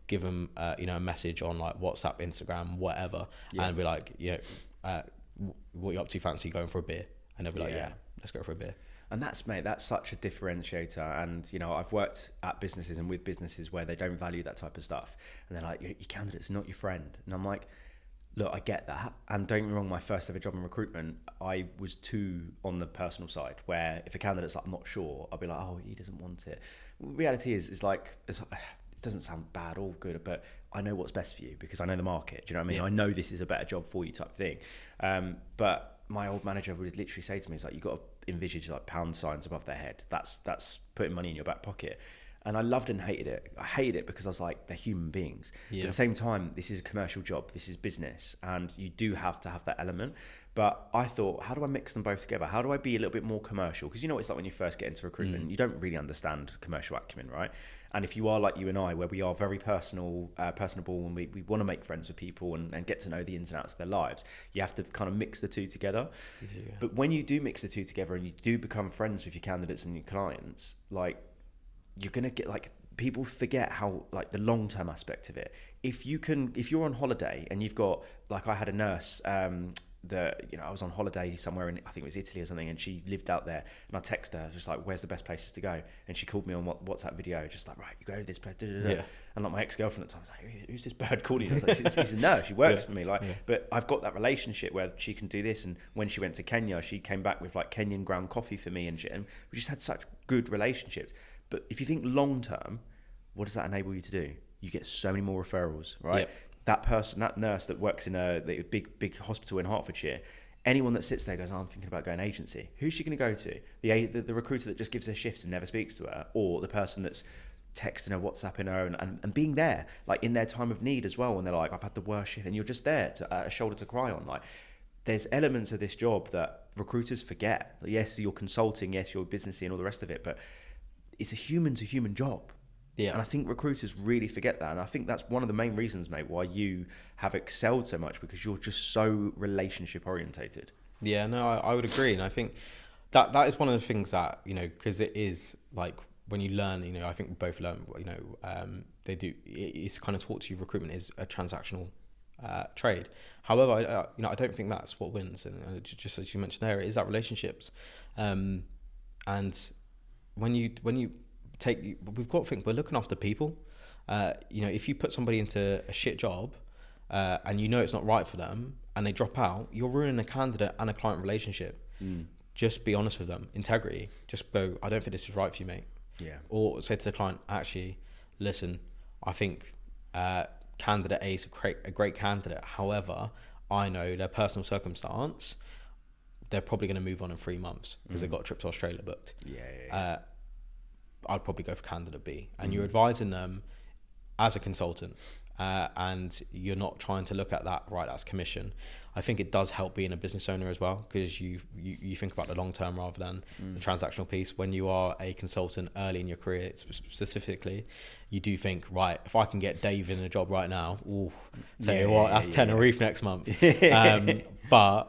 give them, a message on like WhatsApp, Instagram, whatever, and be like, what you up to, fancy going for a beer? And they'll be like, yeah, let's go for a beer. And that's such a differentiator. And I've worked at businesses and with businesses where they don't value that type of stuff, and they're like, your candidate's not your friend. And I'm like, look, I get that, and don't get me wrong, my first ever job in recruitment, I was too on the personal side, where if a candidate's like, I'm not sure, I'll be like, oh, he doesn't want it. Reality is like, it doesn't sound bad or good, but I know what's best for you, because I know the market. Do you know what I mean? I know this is a better job for you, type thing. But my old manager would literally say to me, "It's like, you got to envisage like pound signs above their head. That's putting money in your back pocket." And I loved and hated it. I hated it because I was like, they're human beings. But at the same time, this is a commercial job. This is business, and you do have to have that element. But I thought, how do I mix them both together? How do I be a little bit more commercial? Because it's like when you first get into recruitment, you don't really understand commercial acumen, right? And if you are like you and I, where we are very personable, and we want to make friends with people and get to know the ins and outs of their lives, you have to kind of mix the two together. Yeah. But when you do mix the two together and you do become friends with your candidates and your clients, like, you're going to get, like, people forget how, like, the long-term aspect of it. If you're on holiday and you've got, like, I had a nurse, I was on holiday somewhere in, I think it was Italy or something, and she lived out there, and I texted her just like, where's the best places to go? And she called me on WhatsApp video, just like, right, you go to this place, and like my ex-girlfriend at the time was like, who's this bird calling? I was like, she's a nurse, she works for me, but I've got that relationship where she can do this. And when she went to Kenya, she came back with like Kenyan ground coffee for me and shit, and we just had such good relationships. But if you think long term, what does that enable you to do? You get so many more referrals, right? Yep. That nurse that works in the big hospital in Hertfordshire, anyone that sits there goes, I'm thinking about going agency. Who's she going to go to? The recruiter that just gives her shifts and never speaks to her, or the person that's texting her, WhatsApping her, and being there, like, in their time of need as well. And they're like, I've had the worst shift, and you're just there to a shoulder to cry on. Like, there's elements of this job that recruiters forget. Yes, you're consulting, yes, you're businessy and all the rest of it, but it's a human to human job. Yeah. And I think recruiters really forget that. And I think that's one of the main reasons, mate, why you have excelled so much, because you're just so relationship orientated. Yeah, no, I would agree. And I think that is one of the things that, because it is like when you learn, I think we both learn, they do, it's kind of taught to you recruitment is a transactional trade. However, I don't think that's what wins. And just as you mentioned there, it is that relationships. And when you take, we've got to think we're looking after people. If you put somebody into a shit job and it's not right for them and they drop out, you're ruining a candidate and a client relationship. Just be honest with them. Integrity. Just go, I don't think this is right for you, mate. Yeah. Or say to the client, actually, listen, I think candidate A is a great candidate. However, I know their personal circumstance, they're probably going to move on in 3 months because they've got a trip to Australia booked. Yeah. I'd probably go for candidate B. And you're advising them as a consultant, and you're not trying to look at that, right, that's commission. I think it does help being a business owner as well, because you think about the long term rather than the transactional piece. When you are a consultant early in your career, specifically, you do think, right, if I can get Dave in a job right now, that's Tenerife next month. But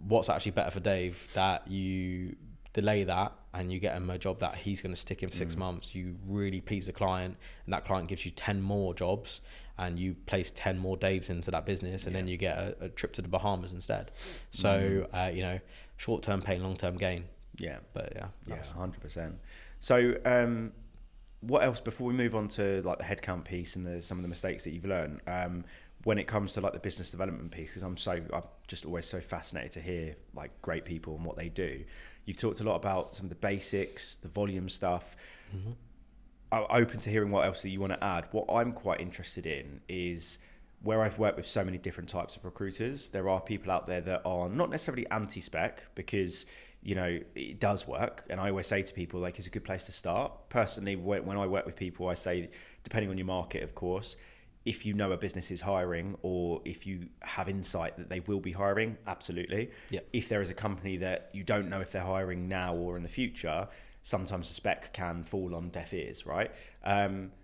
what's actually better for Dave, that you delay that and you get him a job that he's going to stick in for 6 months. You really please the client, and that client gives you 10 more jobs, and you place 10 more Daves into that business, and then you get a trip to the Bahamas instead. So, short-term pain, long-term gain. Yeah. But yeah. 100%. So, what else, before we move on to like the headcount piece and some of the mistakes that you've learned, when it comes to like the business development piece, because I'm just always so fascinated to hear like great people and what they do. You've talked a lot about some of the basics, the volume stuff. I'm open to hearing what else that you want to add. What I'm quite interested in is, where I've worked with so many different types of recruiters, there are people out there that are not necessarily anti-spec, because it does work. And I always say to people, like, it's a good place to start. Personally, when I work with people, I say, depending on your market, of course, if you know a business is hiring, or if you have insight that they will be hiring, absolutely. Yeah. If there is a company that you don't know if they're hiring now or in the future, sometimes the spec can fall on deaf ears, right?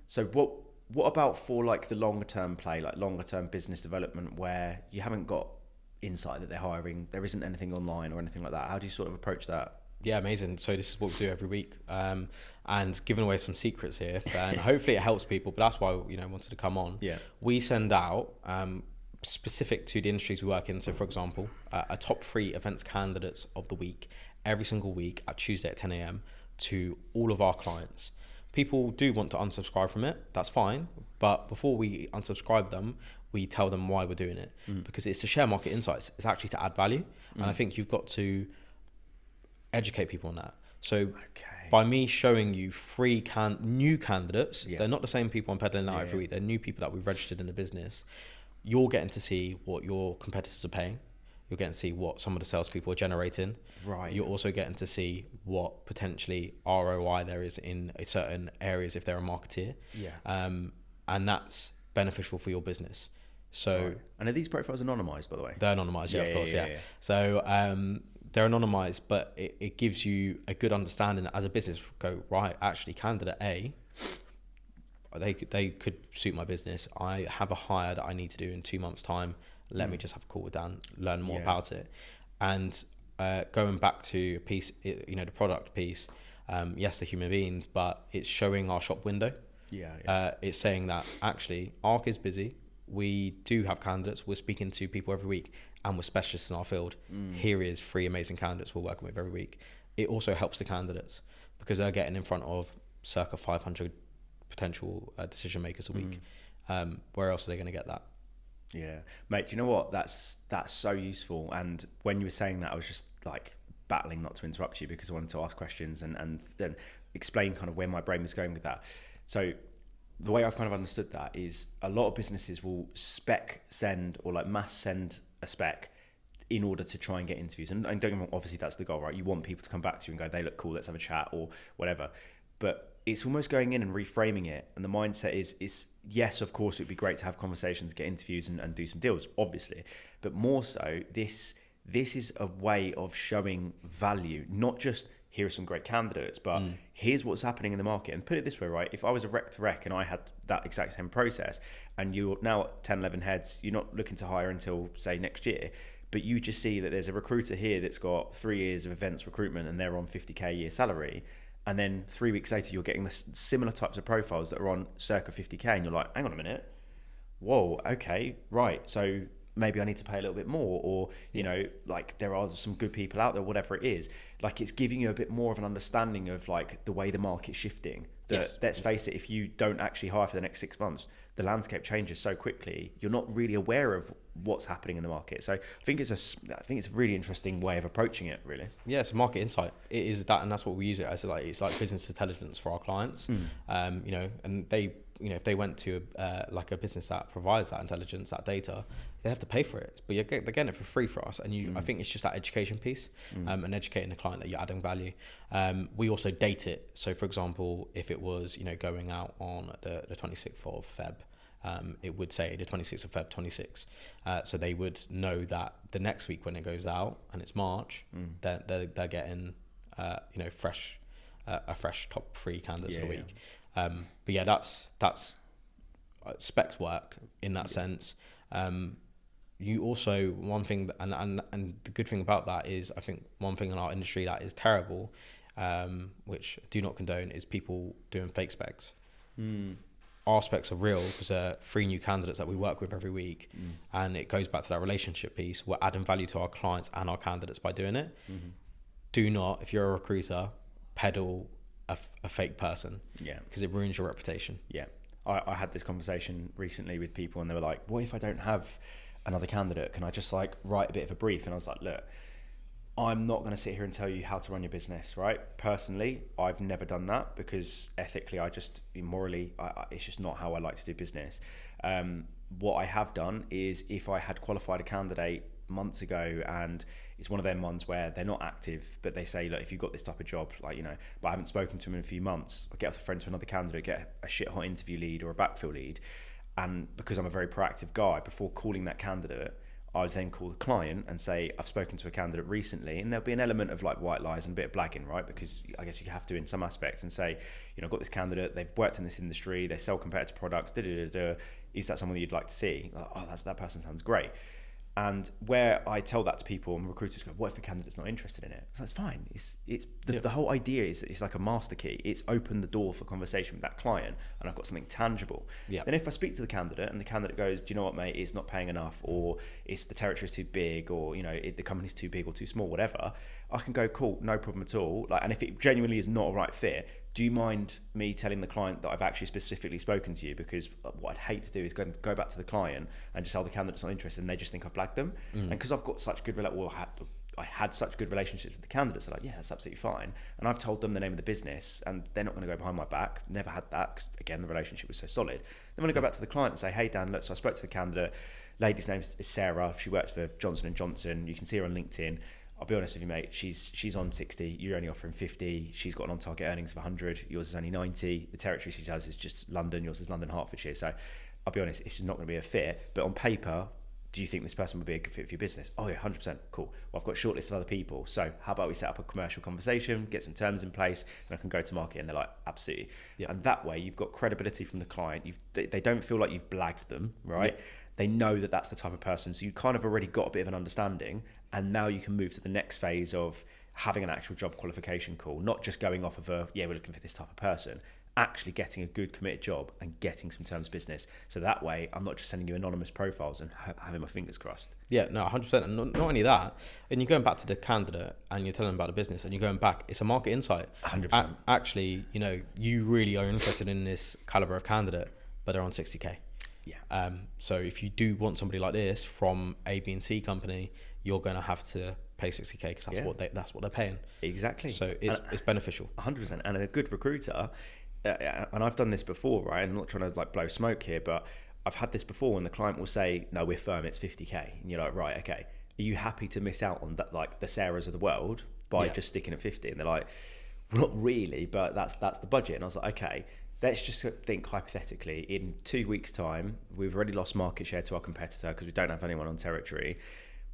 So what about for like the longer term play, like longer term business development, where you haven't got insight that they're hiring, there isn't anything online or anything like that? How do you sort of approach that? Yeah, amazing. So this is what we do every week, and giving away some secrets here, and hopefully it helps people. But that's why I wanted to come on. Yeah, we send out specific to the industries we work in. So, for example, a top 3 events candidates of the week every single week at Tuesday at 10 a.m. to all of our clients. People do want to unsubscribe from it. That's fine. But before we unsubscribe them, we tell them why we're doing it, because it's to share market insights. It's actually to add value, and I think you've got to educate people on that. So by me showing you 3 new candidates, they're not the same people I'm peddling out every week. They're new people that we've registered in the business. You're getting to see what your competitors are paying. You're getting to see what some of the salespeople are generating. Right. You're also getting to see what potentially ROI there is in certain areas if they're a marketeer. Yeah. And that's beneficial for your business. So, right. And are these profiles anonymized, by the way? They're anonymized, of course. So they're anonymized, but it gives you a good understanding as a business. Go, right, actually, candidate A, they could suit my business. I have a hire that I need to do in 2 months' time. Let me just have a call with Dan, learn more about it. And going back to a piece, the product piece, yes, the human beings, but it's showing our shop window. It's saying that actually ARC is busy. We do have candidates. We're speaking to people every week, and we're specialists in our field. Here is 3 amazing candidates we're working with every week. It also helps the candidates because they're getting in front of circa 500 potential decision makers a week. Where else are they going to get that? Yeah, mate, do you know what? That's so useful. And when you were saying that, I was just like battling not to interrupt you because I wanted to ask questions and then explain kind of where my brain was going with that. So the way I've kind of understood that is a lot of businesses will spec send or like mass send a spec in order to try and get interviews. And don't get me wrong, obviously that's the goal, right? You want people to come back to you and go, they look cool, let's have a chat or whatever. But it's almost going in and reframing it. And the mindset is yes, of course, it'd be great to have conversations, get interviews and do some deals, obviously. But more so, this is a way of showing value, not just here are some great candidates, but here's what's happening in the market. And put it this way, right? If I was a rec to rec and I had that exact same process, and you're now at 10, 11 heads, you're not looking to hire until, say, next year, but you just see that there's a recruiter here that's got 3 years of events recruitment and they're on 50K a year salary. And then 3 weeks later, you're getting the similar types of profiles that are on circa 50K. And you're like, hang on a minute. Whoa, okay, right. So maybe I need to pay a little bit more, or, you know, like there are some good people out there, whatever it is. Like it's giving you a bit more of an understanding of like the way the market's shifting. That, let's face it, if you don't actually hire for the next 6 months, the landscape changes so quickly. You're not really aware of what's happening in the market. So I think it's a really interesting way of approaching it, really. Yeah, it's a market insight. It is that, and that's what we use it as. Like it's like business intelligence for our clients. You know, and they, you know, if they went to like a business that provides that intelligence, that data, they have to pay for it, but they're getting it for free for us. And I think it's just that education piece, and educating the client that you're adding value. We also date it. So for example, if it was, you know, going out on the 26th of Feb, it would say the 26th of Feb 26. So they would know that the next week when it goes out and it's March, they're getting, you know, a fresh top 3 candidates of the week. But yeah, that's spec work in that sense. You also, one thing, and the good thing about that is, I think one thing in our industry that is terrible, which I do not condone, is people doing fake specs. Our specs are real because there are 3 new candidates that we work with every week, and it goes back to that relationship piece. We're adding value to our clients and our candidates by doing it. Do not, if you're a recruiter, peddle a fake person, because it ruins your reputation. I had this conversation recently with people, and they were like, what if I don't have another candidate? Can I just like write a bit of a brief? And I was like, look, I'm not going to sit here and tell you how to run your business, right? Personally, I've never done that because ethically, morally, it's just not how I like to do business. What I have done is, if I had qualified a candidate months ago and it's one of them ones where they're not active, but they say, look, if you've got this type of job, like, you know, but I haven't spoken to them in a few months, I'll get off the phone to another candidate, get a shit hot interview lead or a backfill lead. And because I'm a very proactive guy, before calling that candidate, I would then call the client and say, I've spoken to a candidate recently, and there'll be an element of like white lies and a bit of blagging, right? Because I guess you have to in some aspects, and say, you know, I've got this candidate, they've worked in this industry, they sell competitive products, is that someone that you'd like to see? Oh, that person sounds great. And where I tell that to people, and recruiters go, what if the candidate's not interested in it? So that's fine. It's the whole idea is that it's like a master key. It's opened the door for conversation with that client, and I've got something tangible. Then if I speak to the candidate and the candidate goes, do you know what, mate, it's not paying enough, or it's the territory's too big, or, you know, the company's too big or too small, whatever, I can go, cool, no problem at all. Like, and if it genuinely is not a right fit, do you mind me telling the client that I've actually specifically spoken to you? Because what I'd hate to do is go back to the client and just tell the candidate's not interested, and they just think I've blagged them. And because I've got such good, I had such good relationships with the candidates, they're like, yeah, that's absolutely fine. And I've told them the name of the business, and they're not going to go behind my back. Never had that, because again, the relationship was so solid. Then when I go back to the client and say, hey, Dan, look, so I spoke to the candidate. Lady's name is Sarah. She works for Johnson & Johnson. You can see her on LinkedIn. I'll be honest with you, mate, she's on 60, you're only offering 50, she's got an on-target earnings of 100, yours is only 90, the territory she does is just London, yours is London, Hertfordshire, so I'll be honest, it's just not going to be a fit, but on paper, do you think this person would be a good fit for your business? Oh yeah, 100%, cool. Well, I've got a short list of other people, so how about we set up a commercial conversation, get some terms in place, and I can go to market, and they're like, absolutely. And that way, you've got credibility from the client, they don't feel like you've blagged them, right? They know that that's the type of person, so you kind of already got a bit of an understanding, and now you can move to the next phase of having an actual job qualification call, not just going off of we're looking for this type of person, actually getting a good committed job and getting some terms of business. So that way, I'm not just sending you anonymous profiles and having my fingers crossed. Yeah, no, 100%. And not only that, and you're going back to the candidate and you're telling them about the business, and you're going back, it's a market insight. 100%. Actually, you know, you really are interested in this caliber of candidate, but they're on 60K. Yeah. So if you do want somebody like this from A, B, and C company, you're going to have to pay 60K because that's what they're paying. Exactly. So it's beneficial. 100%. And a good recruiter, and I've done this before, right? I'm not trying to like blow smoke here, but I've had this before when the client will say, no, we're firm, it's 50K. And you're like, right, okay. Are you happy to miss out on that, like the Sarahs of the world by just sticking at 50? And they're like, well, not really, but that's the budget. And I was like, okay. Let's just think hypothetically, in 2 weeks' time, we've already lost market share to our competitor because we don't have anyone on territory.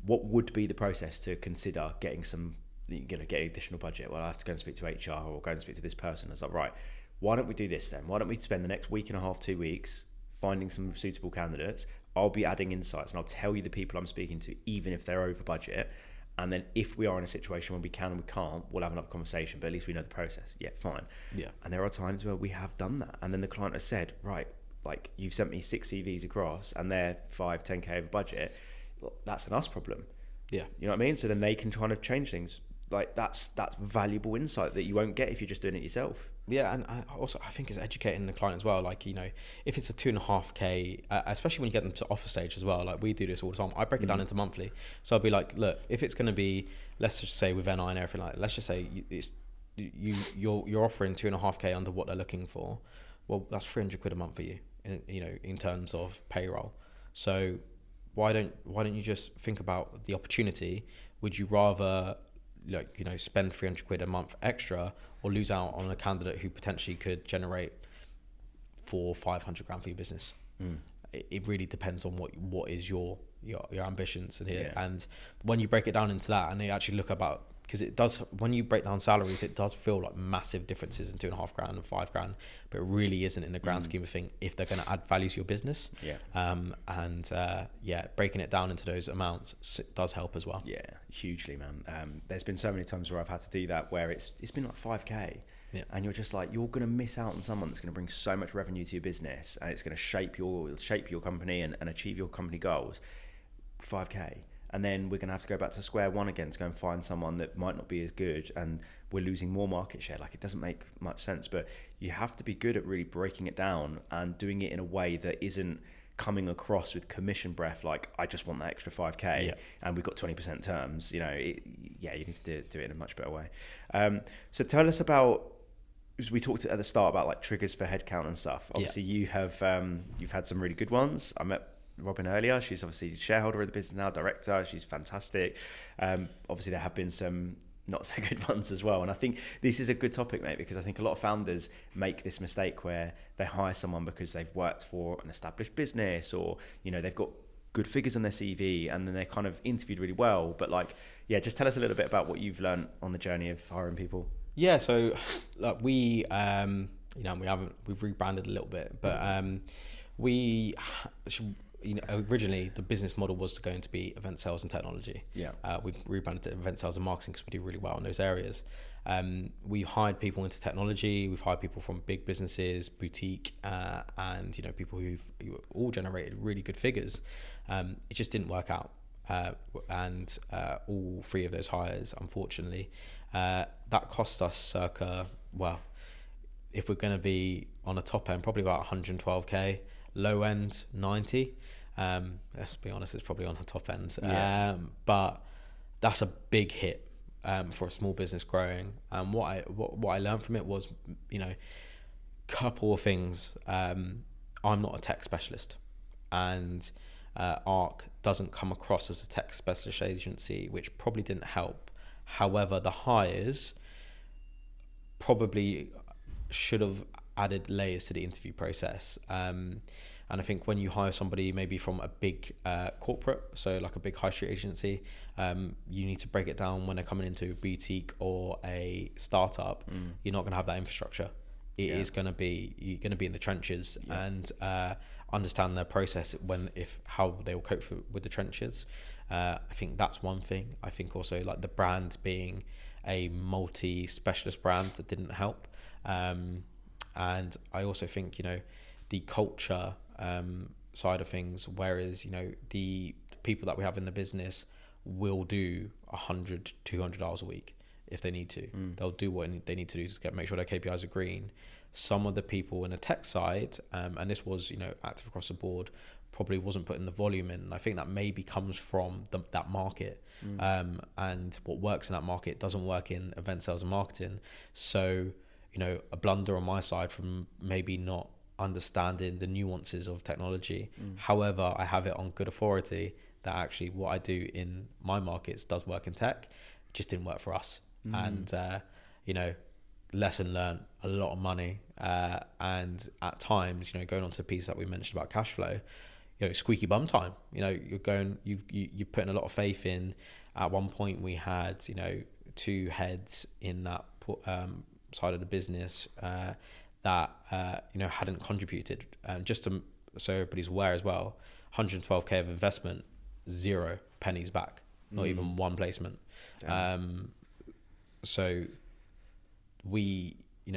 What would be the process to consider getting some you're going to get additional budget. Well, I have to go and speak to HR or go and speak to this person. I was like, right, why don't we do this then? Why don't we spend the next week and a half, 2 weeks finding some suitable candidates? I'll be adding insights and I'll tell you the people I'm speaking to, even if they're over budget. And then if we are in a situation where we can and we can't, we'll have another conversation, but at least we know the process. Yeah, fine. Yeah. And there are times where we have done that. And then the client has said, right, like you've sent me 6 CVs across and they're 5-10K over budget. That's an us problem. Yeah. You know what I mean? So then they can kind of change things. Like that's valuable insight that you won't get if you're just doing it yourself. Yeah, and I think it's educating the client as well. Like, you know, if it's a 2.5K, especially when you get them to offer stage as well, like we do this all the time. I break it down into monthly. So I'll be like, look, if it's going to be, let's just say with NI and everything like that, let's just say you're offering 2.5K under what they're looking for. Well, that's 300 quid a month for you, in terms of payroll. So why don't you just think about the opportunity? Would you rather spend 300 quid a month extra or lose out on a candidate who potentially could generate 400-500 grand for your business? It really depends on what is your ambitions in here. Yeah. And when you break it down into that, and they actually look about, because it does, when you break down salaries, it does feel like massive differences in 2.5 grand and 5 grand, but it really isn't in the grand scheme of things if they're going to add value to your business. Breaking it down into those amounts does help as well. Yeah, hugely, man. There's been so many times where I've had to do that where it's been like 5K. Yeah. And you're just like, you're going to miss out on someone that's going to bring so much revenue to your business, and it's going to shape your company and achieve your company goals. 5K. And then we're going to have to go back to square one again to go and find someone that might not be as good, and we're losing more market share. Like, it doesn't make much sense, but you have to be good at really breaking it down and doing it in a way that isn't coming across with commission breath, like I just want that extra 5K and we've got 20% terms. You need to do it in a much better way. So tell us about, we talked at the start about like triggers for headcount and stuff. Obviously you have, you've had some really good ones. I met Robin earlier. She's obviously shareholder of the business now, director. She's fantastic. Obviously there have been some not so good ones as well. And I think this is a good topic, mate, because I think a lot of founders make this mistake where they hire someone because they've worked for an established business, or, they've got good figures on their CV and then they're kind of interviewed really well. But just tell us a little bit about what you've learned on the journey of hiring people. Yeah. So like we've rebranded a little bit, but originally the business model was going to be event sales and technology. We rebranded to event sales and marketing because we do really well in those areas. We've hired people into technology. We've hired people from big businesses, boutique, and people who all generated really good figures. It just didn't work out, and all three of those hires, unfortunately, that cost us circa, if we're going to be on a top end, probably about 112k. Low end 90. Let's be honest, it's probably on the top end. But that's a big hit for a small business growing. And what I learned from it was, couple of things. I'm not a tech specialist, and ARC doesn't come across as a tech specialist agency, which probably didn't help. However, the hires probably should have added layers to the interview process. And I think when you hire somebody maybe from a big corporate, so like a big high street agency, you need to break it down when they're coming into a boutique or a startup. You're not going to have that infrastructure. You're going to be in the trenches and understand their process how they will cope with the trenches. I think that's one thing. I think also like the brand being a multi-specialist brand that didn't help. And I also think, the culture side of things, whereas, the people that we have in the business will do 100, 200 hours a week if they need to. They'll do what they need to do to make sure their KPIs are green. Some of the people in the tech side, and this was, active across the board, probably wasn't putting the volume in. And I think that maybe comes from that market. And what works in that market doesn't work in event sales and marketing. So, a blunder on my side from maybe not understanding the nuances of technology. However, I have it on good authority that actually what I do in my markets does work in tech. It just didn't work for us. And, lesson learned, a lot of money. And at times, going on to the piece that we mentioned about cash flow, squeaky bum you're putting a lot of faith in. At one point we had, two heads in that side of the business that hadn't contributed. Just so everybody's aware as well, 112k of investment, 0 pennies back, not even one placement. So we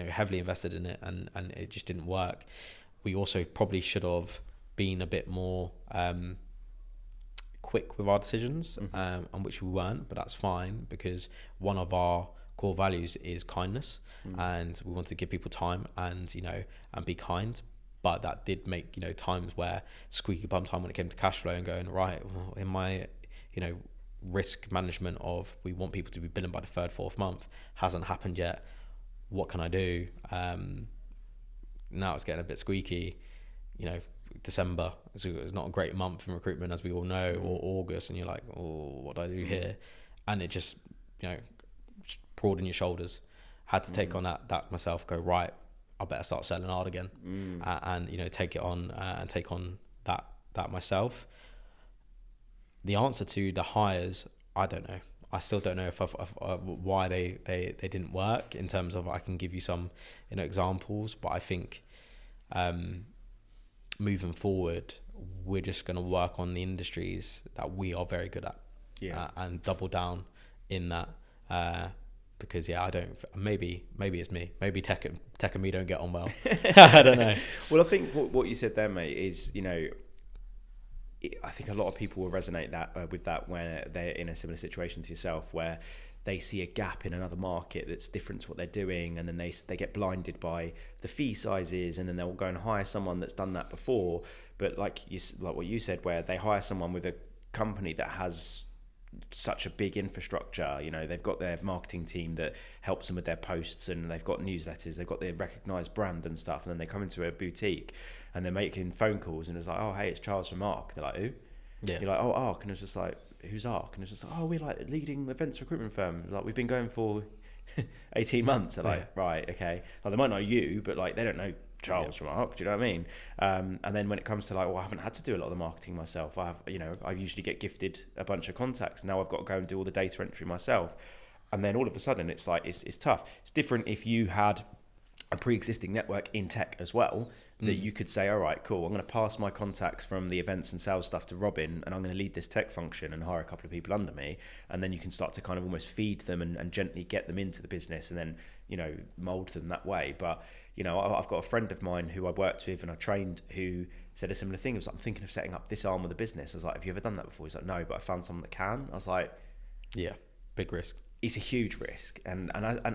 heavily invested in it, and it just didn't work. We also probably should have been a bit more quick with our decisions, on which we weren't, but that's fine, because one of our core values is kindness, and we want to give people time and and be kind. But that did make times where squeaky bum time when it came to cash flow, and going, right, well, in my risk management of we want people to be billing by the 3rd, 4th month hasn't happened yet. What can I do? Now it's getting a bit squeaky. December is not a great month in recruitment, as we all know, or August, and you're like, oh, what do I do here? And it just broaden your shoulders. Had to take on that myself. Go, right, I better start selling hard again, and take it on and take on that myself. The answer to the hires, I don't know. I still don't know if why they didn't work, in terms of, I can give you some examples, but I think moving forward, we're just going to work on the industries that we are very good at, and double down in that. Because I don't. Maybe it's me.Maybe tech and me don't get on well. I don't know. Well, I think what you said there, mate, is I think a lot of people will resonate with that when they're in a similar situation to yourself, where they see a gap in another market that's different to what they're doing, and then they get blinded by the fee sizes, and then they'll go and hire someone that's done that before. But like what you said, where they hire someone with a company that has such a big infrastructure, they've got their marketing team that helps them with their posts, and they've got newsletters, they've got their recognized brand and stuff, and then they come into a boutique and they're making phone calls, and it's like, oh, hey, it's Charles from Arc. They're like, who? You're like, oh, Arc. And it's just like, who's Arc? And it's just like, oh, we're like a leading events recruitment firm, like we've been going for 18 months. They're like, right, okay. Like, they might know you, but like they don't know Charles from Arc. Do you know what I mean? And then when it comes to like, well, I haven't had to do a lot of the marketing myself. I usually get gifted a bunch of contacts. Now I've got to go and do all the data entry myself. And then all of a sudden it's like, it's tough. It's different if you had a pre-existing network in tech as well, that you could say, all right, cool, I'm going to pass my contacts from the events and sales stuff to Robin, and I'm going to lead this tech function and hire a couple of people under me. And then you can start to kind of almost feed them and gently get them into the business, and then, mold them that way. But, I've got a friend of mine who I worked with and I trained, who said a similar thing. He was like, I'm thinking of setting up this arm of the business. I was like, have you ever done that before? He's like, no, but I found someone that can. I was like, yeah, big risk. It's a huge risk. And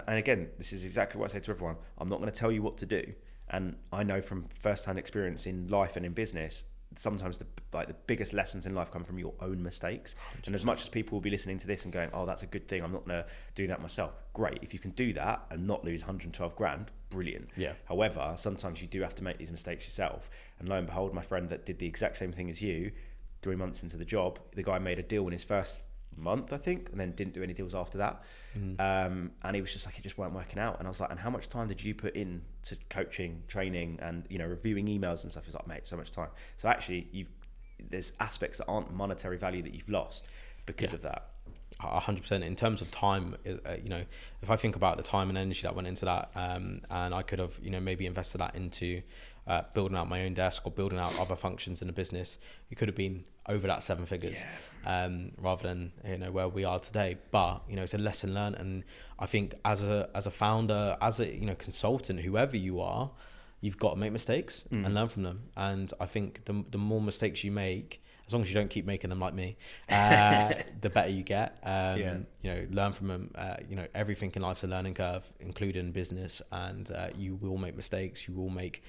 again, this is exactly what I say to everyone. I'm not going to tell you what to do. And I know from first-hand experience in life and in business, sometimes the biggest lessons in life come from your own mistakes. 100%. And as much as people will be listening to this and going, oh, that's a good thing, I'm not going to do that myself. Great. If you can do that and not lose 112 grand, brilliant. Yeah. However, sometimes you do have to make these mistakes yourself. And lo and behold, my friend that did the exact same thing as you, 3 months into the job, the guy made a deal in his first month, I think, and then didn't do any deals after that. And he was just like, it just weren't working out. And I was like, and how much time did you put in to coaching, training, and reviewing emails and stuff? He's like, mate, so much time. So actually there's aspects that aren't monetary value that you've lost because of that. 100%. In terms of time, if I think about the time and energy that went into that, and I could have maybe invested that into building out my own desk or building out other functions in the business, it could have been over that 7 figures, rather than where we are today. But it's a lesson learned, and I think as a founder, as a consultant, whoever you are, you've got to make mistakes and learn from them. And I think the more mistakes you make, as long as you don't keep making them like me, the better you get. Learn from them. Everything in life's a learning curve, including business, and you will make mistakes. You will make,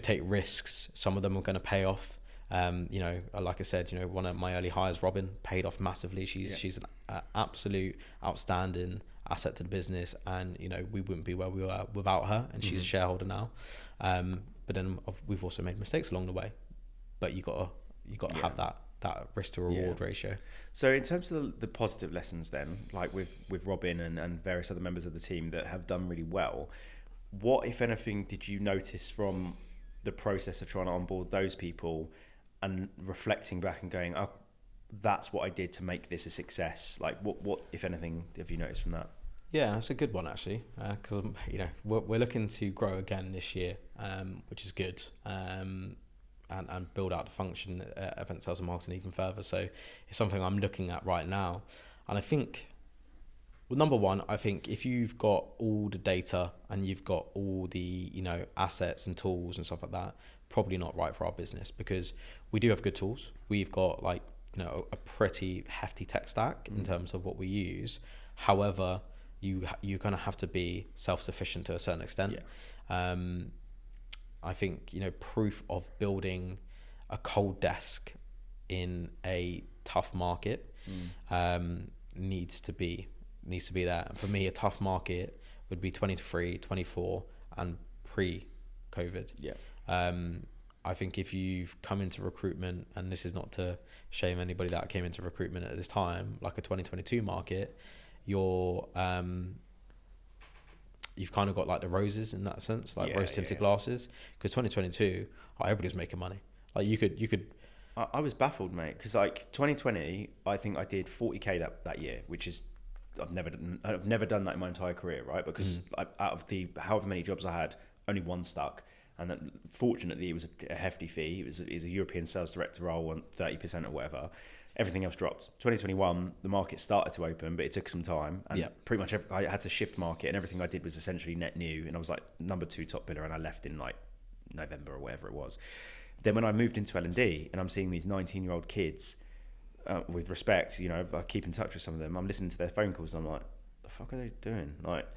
take risks. Some of them are going to pay off. Like I said, one of my early hires, Robin, paid off massively. She's an absolute outstanding asset to the business, and we wouldn't be where we were without her, and she's a shareholder now. But then we've also made mistakes along the way, but you got to have that risk to reward ratio. So in terms of the positive lessons then, like with Robin and various other members of the team that have done really well, what, if anything, did you notice from the process of trying to onboard those people and reflecting back and going, oh, that's what I did to make this a success? Like what if anything, have you noticed from that? Yeah, that's a good one actually, because we're looking to grow again this year, which is good, and build out the function, event sales and marketing even further. So it's something I'm looking at right now, and I think, well, number one, I think if you've got all the data and you've got all the assets and tools and stuff like that, probably not right for our business, because we do have good tools. We've got a pretty hefty tech stack in terms of what we use. However, you're going to have to be self-sufficient to a certain extent. Yeah. I think proof of building a cold desk in a tough market needs to be there. And for me, a tough market would be 23, 24, and pre-COVID. Yeah. I think if you've come into recruitment, and this is not to shame anybody that came into recruitment at this time, like a 2022 market, you've kind of got like the roses in that sense, like rose tinted glasses, because 2022 everybody was making money. Like you could I was baffled, mate, because like 2020 I think I did 40k that year, which is I've never done that in my entire career, right? Because out of the however many jobs I had, only one stuck, and then fortunately it was a hefty fee. It was a European sales director role on 30% or whatever. Everything else dropped. 2021, the market started to open, but it took some time. And pretty much I had to shift market, and everything I did was essentially net new. And I was like number 2 top bidder, and I left in like November or whatever it was. Then when I moved into L&D, and I'm seeing these 19-year-old kids, with respect, I keep in touch with some of them. I'm listening to their phone calls, and I'm like, the fuck are they doing? Like,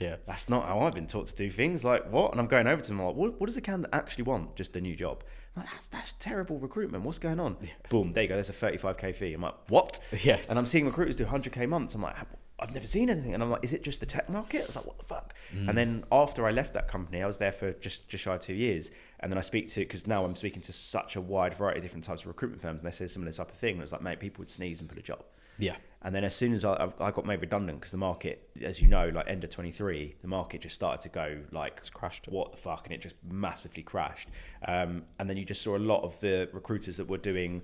yeah, that's not how I've been taught to do things. Like, what? And I'm going over to them, I'm like, what does a candidate actually want? Just a new job. I'm like, that's terrible recruitment. What's going on? Yeah. Boom, there you go. There's a 35k fee. I'm like, what? Yeah. And I'm seeing recruiters do 100k months. I'm like, I've never seen anything. And I'm like, is it just the tech market? I was like, what the fuck? And then after I left that company, I was there for just shy of 2 years. And then because now I'm speaking to such a wide variety of different types of recruitment firms, and they say similar type of thing. And it's like, mate, people would sneeze and put a job. Yeah. And then as soon as I got made redundant, because the market, as you know, like end of 23, the market just started to go like, it's crashed. What the fuck? And it just massively crashed. And then you just saw a lot of the recruiters that were doing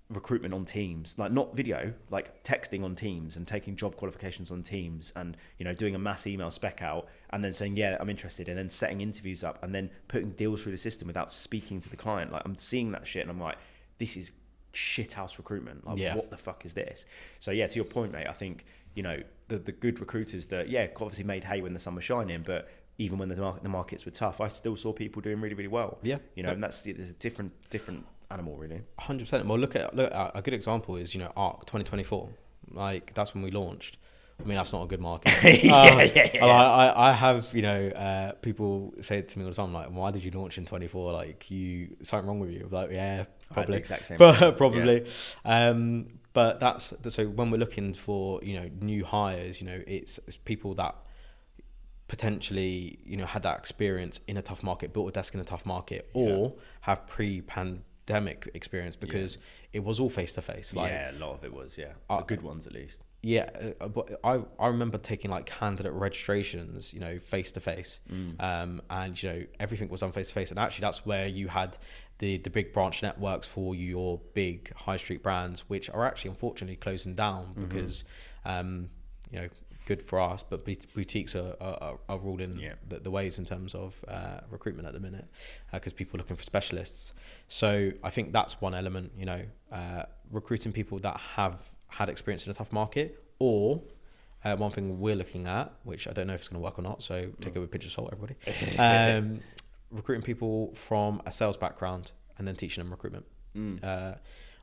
recruitment on Teams, like not video, like texting on Teams and taking job qualifications on Teams, and doing a mass email spec out and then saying, yeah, I'm interested, and then setting interviews up and then putting deals through the system without speaking to the client. Like, I'm seeing that shit and I'm like, this is shithouse recruitment. Like, what the fuck is this? So yeah, to your point, mate, I think the good recruiters that obviously made hay when the sun was shining, but even when the markets were tough, I still saw people doing really, really well. Yeah, and there's a different animal, really. 100%. Well, look at a good example is ARC 2024. Like, that's when we launched. I mean, that's not a good market. I have people say it to me all the time, like, why did you launch in 24? Like, something wrong with you? I'm like, yeah, probably. Exact same probably. Yeah. But so when we're looking for new hires, it's people that potentially had that experience in a tough market, built a desk in a tough market, or have pre-pandemic experience, because it was all face to face. Like, a lot of it was. The good ones, at least. Yeah, but I remember taking like candidate registrations, face to face, and everything was done face to face. And actually, that's where you had the big branch networks for your big high street brands, which are actually unfortunately closing down because, good for us, but boutiques are ruling the ways in terms of recruitment at the minute, because people are looking for specialists. So I think that's one element, recruiting people that have had experience in a tough market, or one thing we're looking at, which I don't know if it's going to work or not, so take it with a pinch of salt, everybody. Recruiting people from a sales background and then teaching them recruitment.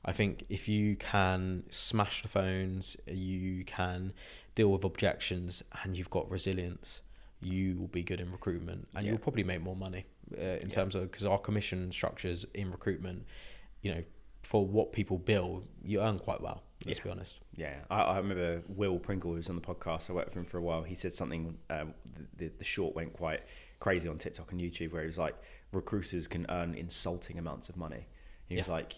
I think if you can smash the phones, you can deal with objections, and you've got resilience, you will be good in recruitment, and you'll probably make more money in terms of, because our commission structures in recruitment, for what people bill, you earn quite well. Let's be honest. Yeah, I remember Will Pringle, who was on the podcast. I worked with him for a while. He said something. The short went quite crazy on TikTok and YouTube, where he was like, recruiters can earn insulting amounts of money. He was like,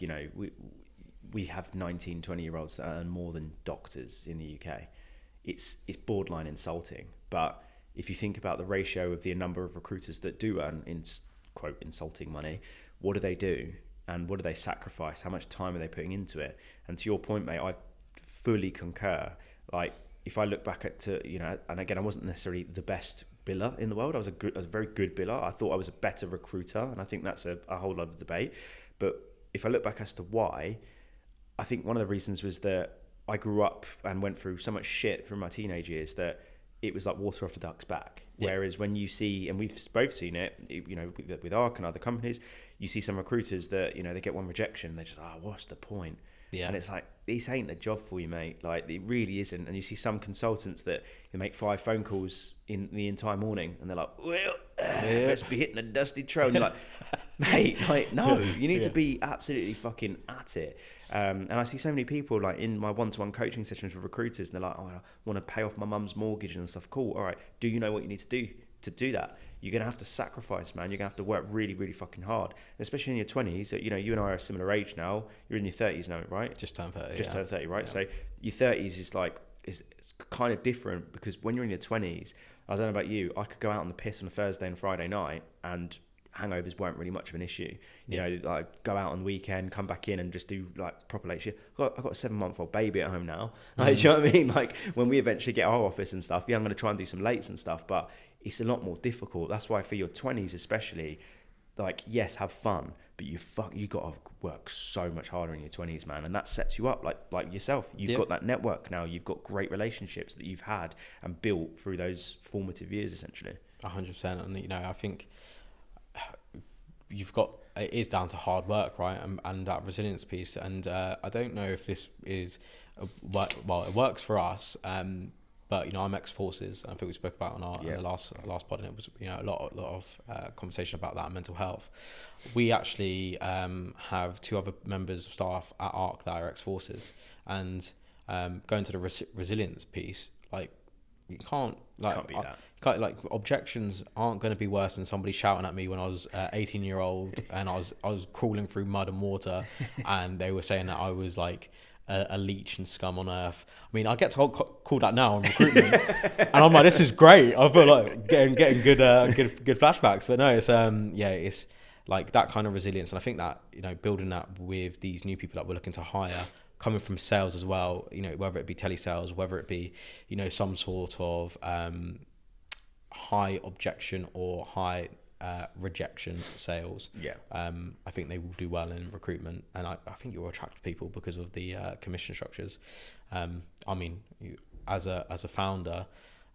we have 19, 20-year-olds that earn more than doctors in the UK. It's borderline insulting. But if you think about the ratio of the number of recruiters that do earn quote insulting money, what do? And what do they sacrifice? How much time are they putting into it? And to your point, mate, I fully concur. Like, if I look back at and again, I wasn't necessarily the best biller in the world. I was a very good biller. I thought I was a better recruiter, and I think that's a whole lot of debate. But if I look back as to why, I think one of the reasons was that I grew up and went through so much shit through my teenage years that it was like water off a duck's back. Yeah. Whereas when you see, and we've both seen it, with ARC and other companies, you see some recruiters that, they get one rejection, they're just, what's the point? Yeah. And it's like, this ain't the job for you, mate. Like, it really isn't. And you see some consultants that make 5 phone calls in the entire morning, and they're like, let's be hitting a dusty trail. And you're like, mate, like, no, you need to be absolutely fucking at it. And I see so many people, like, in my one-to-one coaching sessions with recruiters, and they're like, I want to pay off my mum's mortgage and stuff. Cool. All right. Do you know what you need to do that? You're going to have to sacrifice, man. You're going to have to work really, really fucking hard. And especially in your 20s, you and I are a similar age now. You're in your 30s now, right? Just turned 30. Just turned 30, right? Yeah. So your 30s is like, it's kind of different, because when you're in your 20s, I don't know about you, I could go out on the piss on a Thursday and Friday night, and hangovers weren't really much of an issue. Like, go out on the weekend, come back in and just do like proper late shit. I've got a 7-month-old baby at home now. Like, do you know what I mean? Like, when we eventually get our office and stuff, I'm going to try and do some lates and stuff, but it's a lot more difficult. That's why for your 20s especially, like, yes, have fun, but you got to work so much harder in your 20s, man. And that sets you up like yourself. You've got that network now. You've got great relationships that you've had and built through those formative years, essentially. 100%. And, I think it is down to hard work, right? And that resilience piece. And I don't know if this is, it works for us, but I'm ex-forces. I think we spoke about on our last pod, and it was a lot of conversation about that and mental health. We actually have 2 other members of staff at ARC that are ex-forces, and going to the resilience piece, like, you can't beat that. Like, objections aren't going to be worse than somebody shouting at me when I was 18-year-old and I was crawling through mud and water, and they were saying that I was like a leech and scum on earth. I mean, I get called that now in recruitment, and I'm like, this is great. I feel like getting good flashbacks. But no, it's like that kind of resilience, and I think that building that with these new people that we're looking to hire, coming from sales as well, whether it be telesales, whether it be some sort of high objection or high rejection sales. I think they will do well in recruitment, and I think you'll attract people because of the commission structures. I mean, as a founder,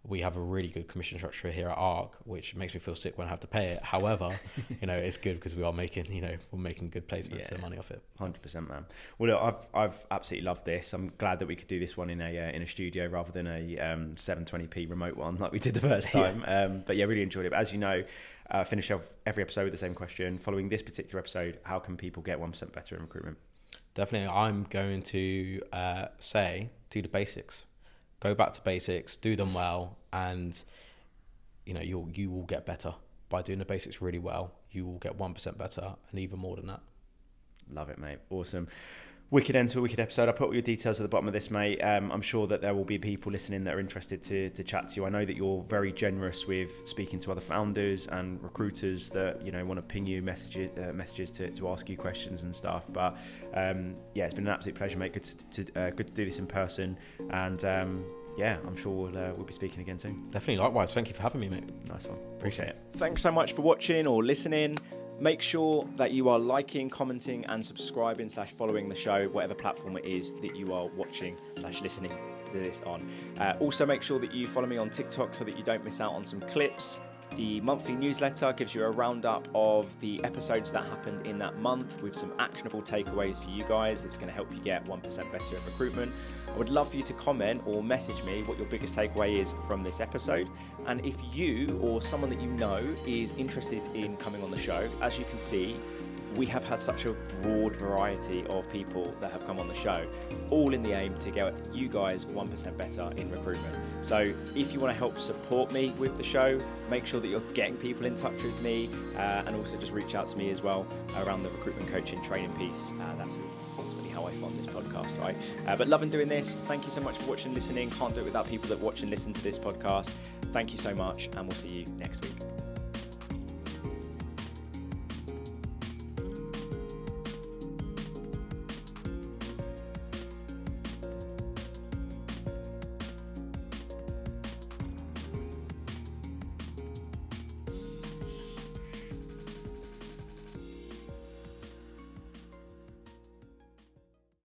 we have a really good commission structure here at ARC, which makes me feel sick when I have to pay it. However, it's good because we are making good placements and money off it. 100%, man. Well, look, I've absolutely loved this. I'm glad that we could do this one in a studio rather than a 720p remote one like we did the first time. But really enjoyed it. But as you know, finish off every episode with the same question. Following this particular episode, how can people get 1% better in recruitment? Definitely, I'm going to say do the basics. Go back to basics, do them well, and you will get better by doing the basics really well. You will get 1% better, and even more than that. Love it, mate. Awesome. Wicked end to a wicked episode. I'll put all your details at the bottom of this, mate. I'm sure that there will be people listening that are interested to chat to you. I know that you're very generous with speaking to other founders and recruiters that want to ping you messages to ask you questions and stuff. But it's been an absolute pleasure, mate. Good to do this in person, and I'm sure we'll be speaking again soon. Definitely, likewise. Thank you for having me, mate. Nice one. Appreciate it. Thanks so much for watching or listening. Make sure that you are liking, commenting and subscribing / following the show, whatever platform it is that you are watching / listening to this on. Also, make sure that you follow me on TikTok so that you don't miss out on some clips. The monthly newsletter gives you a roundup of the episodes that happened in that month with some actionable takeaways for you guys. It's going to help you get 1% better at recruitment. I would love for you to comment or message me what your biggest takeaway is from this episode. And if you or someone that you know is interested in coming on the show, as you can see, we have had such a broad variety of people that have come on the show, all in the aim to get you guys 1% better in recruitment. So if you want to help support me with the show, make sure that you're getting people in touch with me, and also just reach out to me as well around the recruitment coaching training piece. That's ultimately how I fund this podcast, right? But loving doing this. Thank you so much for watching and listening. Can't do it without people that watch and listen to this podcast. Thank you so much, and we'll see you next week.